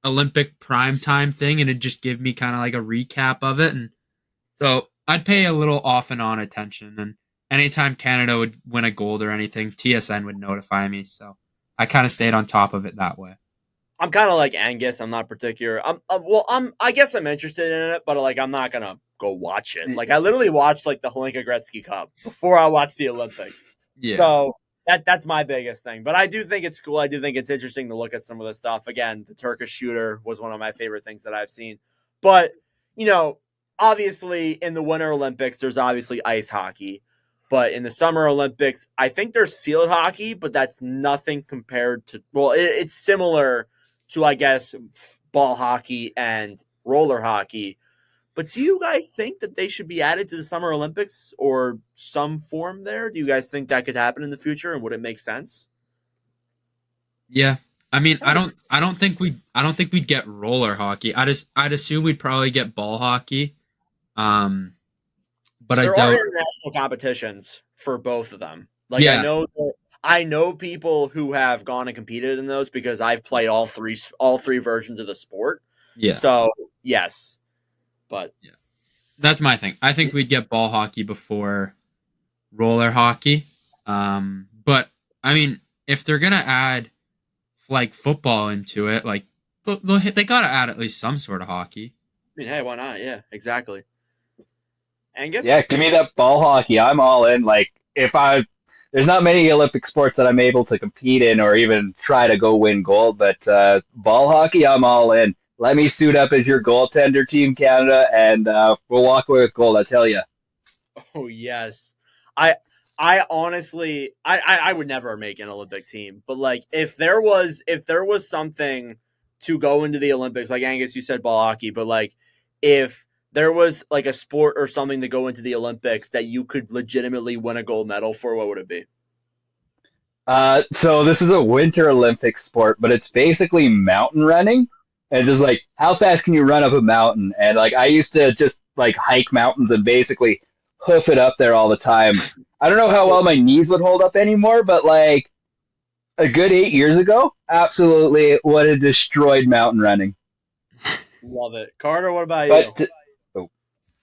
Olympic primetime thing, and it'd just give me kind of like a recap of it. And so I'd pay a little off and on attention, and anytime Canada would win a gold or anything, TSN would notify me, so I kind of stayed on top of it that way. I'm kind of like Angus. I'm not particular. I guess I'm interested in it, but like I'm not gonna go watch it. Like I literally watched like the Hlinka Gretzky Cup before I watched the Olympics. Yeah. So that's my biggest thing. But I do think it's cool. I do think it's interesting to look at some of the stuff. Again, the Turkish shooter was one of my favorite things that I've seen. But obviously in the Winter Olympics, there's obviously ice hockey. But in the Summer Olympics, I think there's field hockey, but that's nothing compared to, well, it's similar to, I guess, ball hockey and roller hockey. But do you guys think that they should be added to the Summer Olympics or some form there? Do you guys think that could happen in the future, and would it make sense? Yeah. I mean, I don't think we'd get roller hockey. I'd assume we'd probably get ball hockey. But there I doubt are international competitions for both of them. Like, yeah. I know people who have gone and competed in those because I've played all three versions of the sport. Yeah. So yes, but yeah, that's my thing. I think we'd get ball hockey before roller hockey. But I mean, if they're gonna add like football into it, like they gotta add at least some sort of hockey. I mean, hey, why not? Yeah, exactly. Angus? Yeah, give me that ball hockey. I'm all in. Like, there's not many Olympic sports that I'm able to compete in or even try to go win gold, but ball hockey, I'm all in. Let me suit up as your goaltender, Team Canada, and we'll walk away with gold, I tell you. Oh, yes. I honestly, I would never make an Olympic team, but like if there was something to go into the Olympics, like Angus, you said ball hockey, but like if there was like a sport or something to go into the Olympics that you could legitimately win a gold medal for, what would it be? So this is a Winter Olympic sport, but it's basically mountain running. And just like, how fast can you run up a mountain? And like, I used to just like hike mountains and basically hoof it up there all the time. I don't know how well my knees would hold up anymore, but like a good 8 years ago, absolutely would have destroyed mountain running. Love it. Carter, what about you?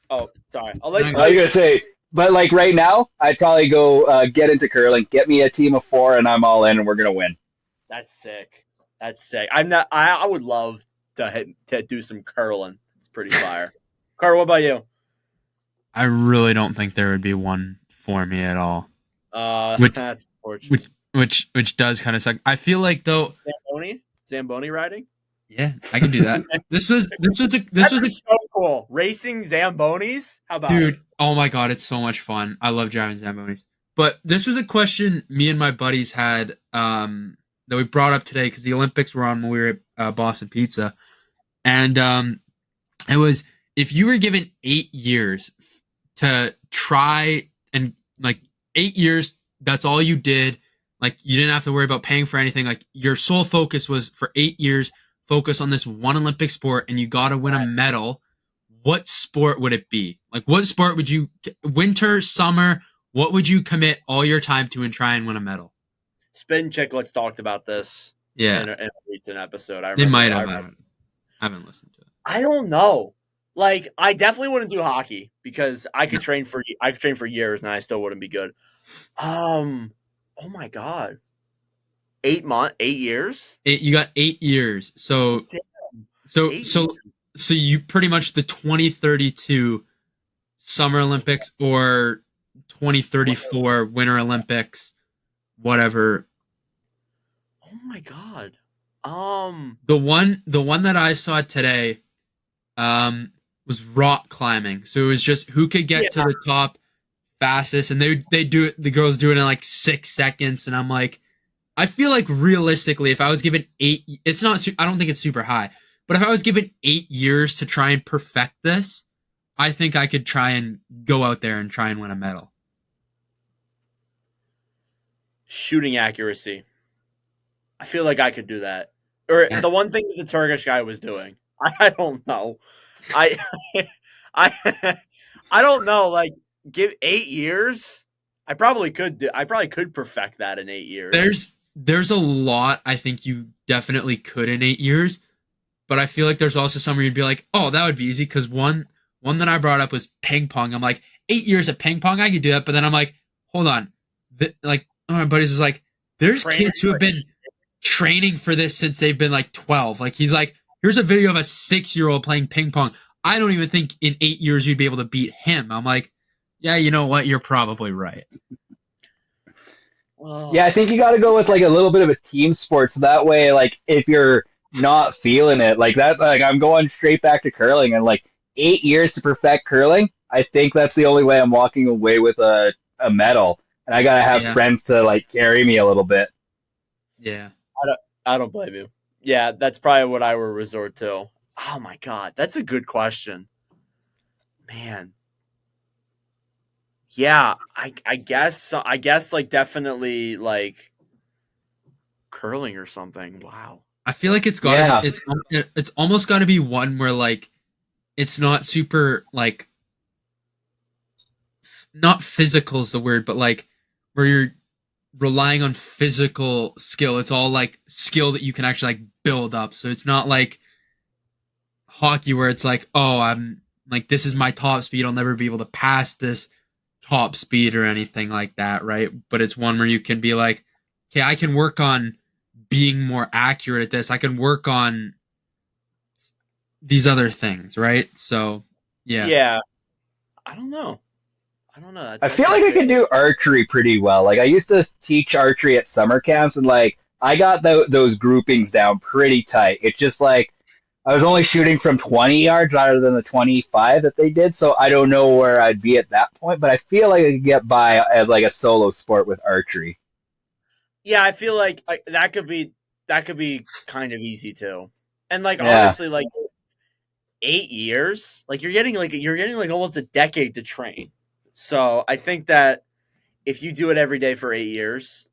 Oh, sorry. I was going to say, but like right now, I'd probably go get into curling, get me a team of 4, and I'm all in, and we're going to win. That's sick. I would love to do some curling. It's pretty fire. Carter, what about you? I really don't think there would be one for me at all. That's unfortunate. Which does kind of suck. I feel like though Zamboni riding. Yeah, I can do that. This was so cool. Racing Zambonis. How about dude? It? Oh my god, it's so much fun. I love driving Zambonis. But this was a question me and my buddies had that we brought up today because the Olympics were on when we were at Boston Pizza, and it was if you were given 8 years to try and like 8 years, that's all you did. Like you didn't have to worry about paying for anything. Like your sole focus was for 8 years, focus on this one Olympic sport, and you got to win a medal. What sport would it be? Like what sport would you, winter, summer, what would you commit all your time to and try and win a medal? Spin Chicklets talked about this in a recent episode. They might have. I haven't listened to it. I don't know. Like, I definitely wouldn't do hockey because I could train for years and I still wouldn't be good. Oh my god, 8 years. You got 8 years. So you pretty much the 2032 Summer Olympics or 2034 Winter Olympics, whatever. Oh my god. The one that I saw today, was rock climbing. So it was just who could get to the top fastest, and they do it. The girls do it in like 6 seconds, and I'm like, I feel like realistically, if I was given 8, it's not. I don't think it's super high, but if I was given 8 years to try and perfect this, I think I could try and go out there and try and win a medal. Shooting accuracy. I feel like I could do that. Or the one thing that the Turkish guy was doing. I don't know. I don't know. Like, give 8 years. I probably could perfect that in 8 years. There's a lot I think you definitely could in 8 years, but I feel like there's also some where you'd be like, oh, that would be easy because one that I brought up was ping pong. I'm like, 8 years of ping pong, I could do that, but then I'm like, hold on, my buddies was like, there's kids who have been training for this since they've been like 12. Like he's like, here's a video of a 6-year-old playing ping pong. I don't even think in 8 years you'd be able to beat him. I'm like, yeah, you know what? You're probably right. Yeah, I think you got to go with like a little bit of a team sport. So that way, like if you're not feeling it like that, like I'm going straight back to curling and like 8 years to perfect curling. I think that's the only way I'm walking away with a a medal, and I gotta have friends to like carry me a little bit. Yeah. I don't blame you. Yeah, that's probably what I would resort to. Oh my God, that's a good question, man. Yeah, I guess like definitely like curling or something. Wow. I feel like it's almost got to be one where like it's not super like not physical is the word, but like where you're relying on physical skill. It's all like skill that you can actually like build up. So it's not like hockey where it's like, oh, I'm like this is my top speed. I'll never be able to pass this top speed or anything like that, right? But it's one where you can be like, okay, I can work on being more accurate at this. I can work on these other things, right? So, yeah. Yeah. I don't know. I feel like I can do archery pretty well. Like I used to teach archery at summer camps, and like I got those groupings down pretty tight. It's just like I was only shooting from 20 yards rather than the 25 that they did, so I don't know where I'd be at that point. But I feel like I could get by as like a solo sport with archery. Yeah, I feel like that could be kind of easy too. And like honestly, like 8 years, like you're getting like almost a decade to train. So I think that if you do it every day for 8 years,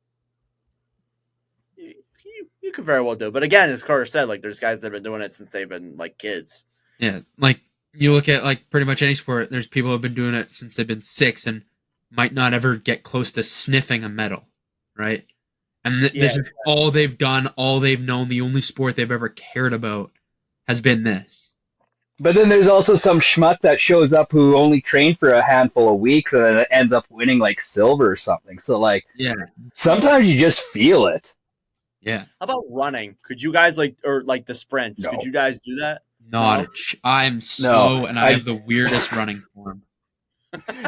you could very well do it. But again, as Carter said, like there's guys that have been doing it since they've been like kids. Yeah, like you look at like pretty much any sport, there's people who have been doing it since they've been 6 and might not ever get close to sniffing a medal, right? And this is all they've done, all they've known, the only sport they've ever cared about has been this. But then there's also some schmuck that shows up who only trained for a handful of weeks and then ends up winning like silver or something. So like, sometimes you just feel it. Yeah. How about running? Could you guys like the sprints? No. Could you guys do that? I'm slow and I have the weirdest running form.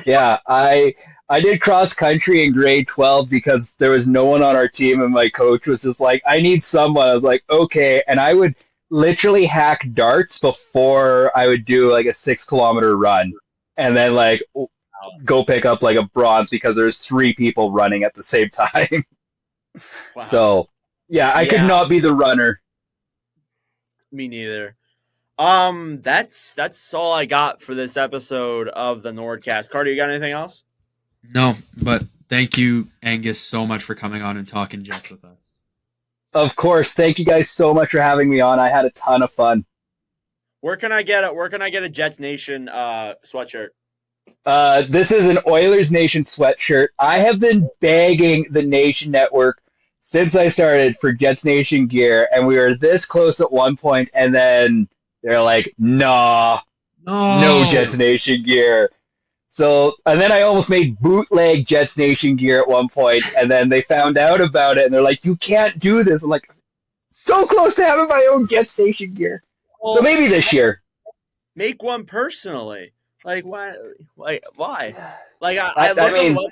Yeah, I did cross country in grade 12 because there was no one on our team, and my coach was just like, I need someone. I was like, okay. And I would literally hack darts before I would do like a 6-kilometer run, and then like go pick up like a bronze because there's 3 people running at the same time. Wow. So yeah, I could not be the runner. Me neither. That's all I got for this episode of the NordCast. Carter, you got anything else? No, but thank you, Angus, so much for coming on and talking Jets with us. Of course. Thank you guys so much for having me on. I had a ton of fun. Where can I get a Jets Nation sweatshirt? This is an Oilers Nation sweatshirt. I have been begging the Nation Network since I started for Jets Nation gear, and we were this close at one point, and then they're like, no Jets Nation gear. So, and then I almost made bootleg Jets Nation gear at one point, and then they found out about it, and they're like, you can't do this. I'm like, so close to having my own Jets Nation gear. Well, so maybe this year. Make one personally. Like, why? Like, why? Like, I mean, I'm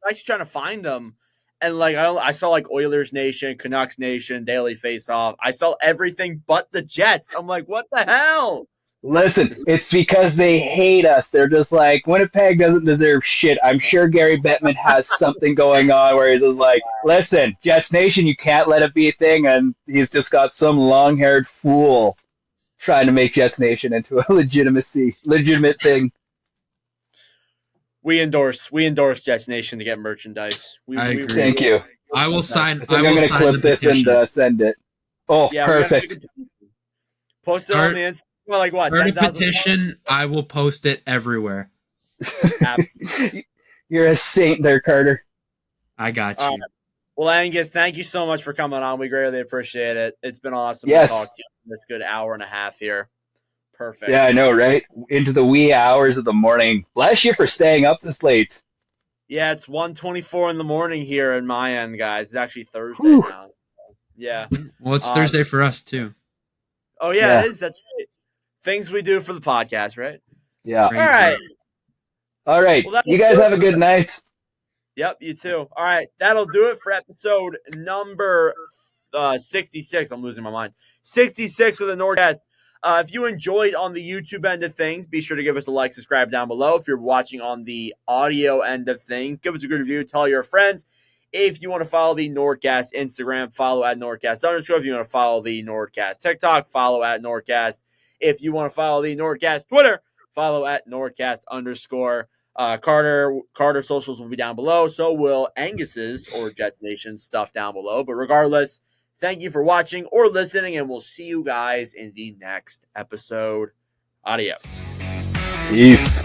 actually trying to find them. And, like, I saw, like, Oilers Nation, Canucks Nation, Daily Face-Off. I saw everything but the Jets. I'm like, what the hell? Listen, it's because they hate us. They're just like, Winnipeg doesn't deserve shit. I'm sure Gary Bettman has something going on where he's just like, listen, Jets Nation, you can't let it be a thing. And he's just got some long-haired fool trying to make Jets Nation into a legitimate thing. We endorse Jets Nation to get merchandise. I agree. Thank you. I will sign. I'm going to clip this and send it. Oh, yeah, perfect. Post it on the Instagram. Well, like what? Start a petition. I will post it everywhere. You're a saint there, Carter. I got you. Well, Angus, thank you so much for coming on. We greatly appreciate it. It's been awesome to talk to you. It's a good hour and a half here. Perfect. Yeah, I know, right? Into the wee hours of the morning. Bless you for staying up this late. Yeah, it's 1:24 in the morning here in my end, guys. It's actually Thursday now. Yeah. Well, it's Thursday for us, too. Oh, yeah, it is. That's right. Things we do for the podcast, right? Yeah. All right. Well, you guys have a good night. Yep, you too. All right, that'll do it for episode number 66. I'm losing my mind. 66 of the NordCast. If you enjoyed on the YouTube end of things, be sure to give us a like, subscribe down below. If you're watching on the audio end of things, give us a good review, tell your friends. If you want to follow the NordCast Instagram, follow at NordCast _. If you want to follow the NordCast TikTok, follow at NordCast. If you want to follow the NordCast Twitter, follow at NordCast _. Carter socials will be down below. So will Angus's or Jet Nation stuff down below. But regardless, thank you for watching or listening, and we'll see you guys in the next episode. Adios. Peace.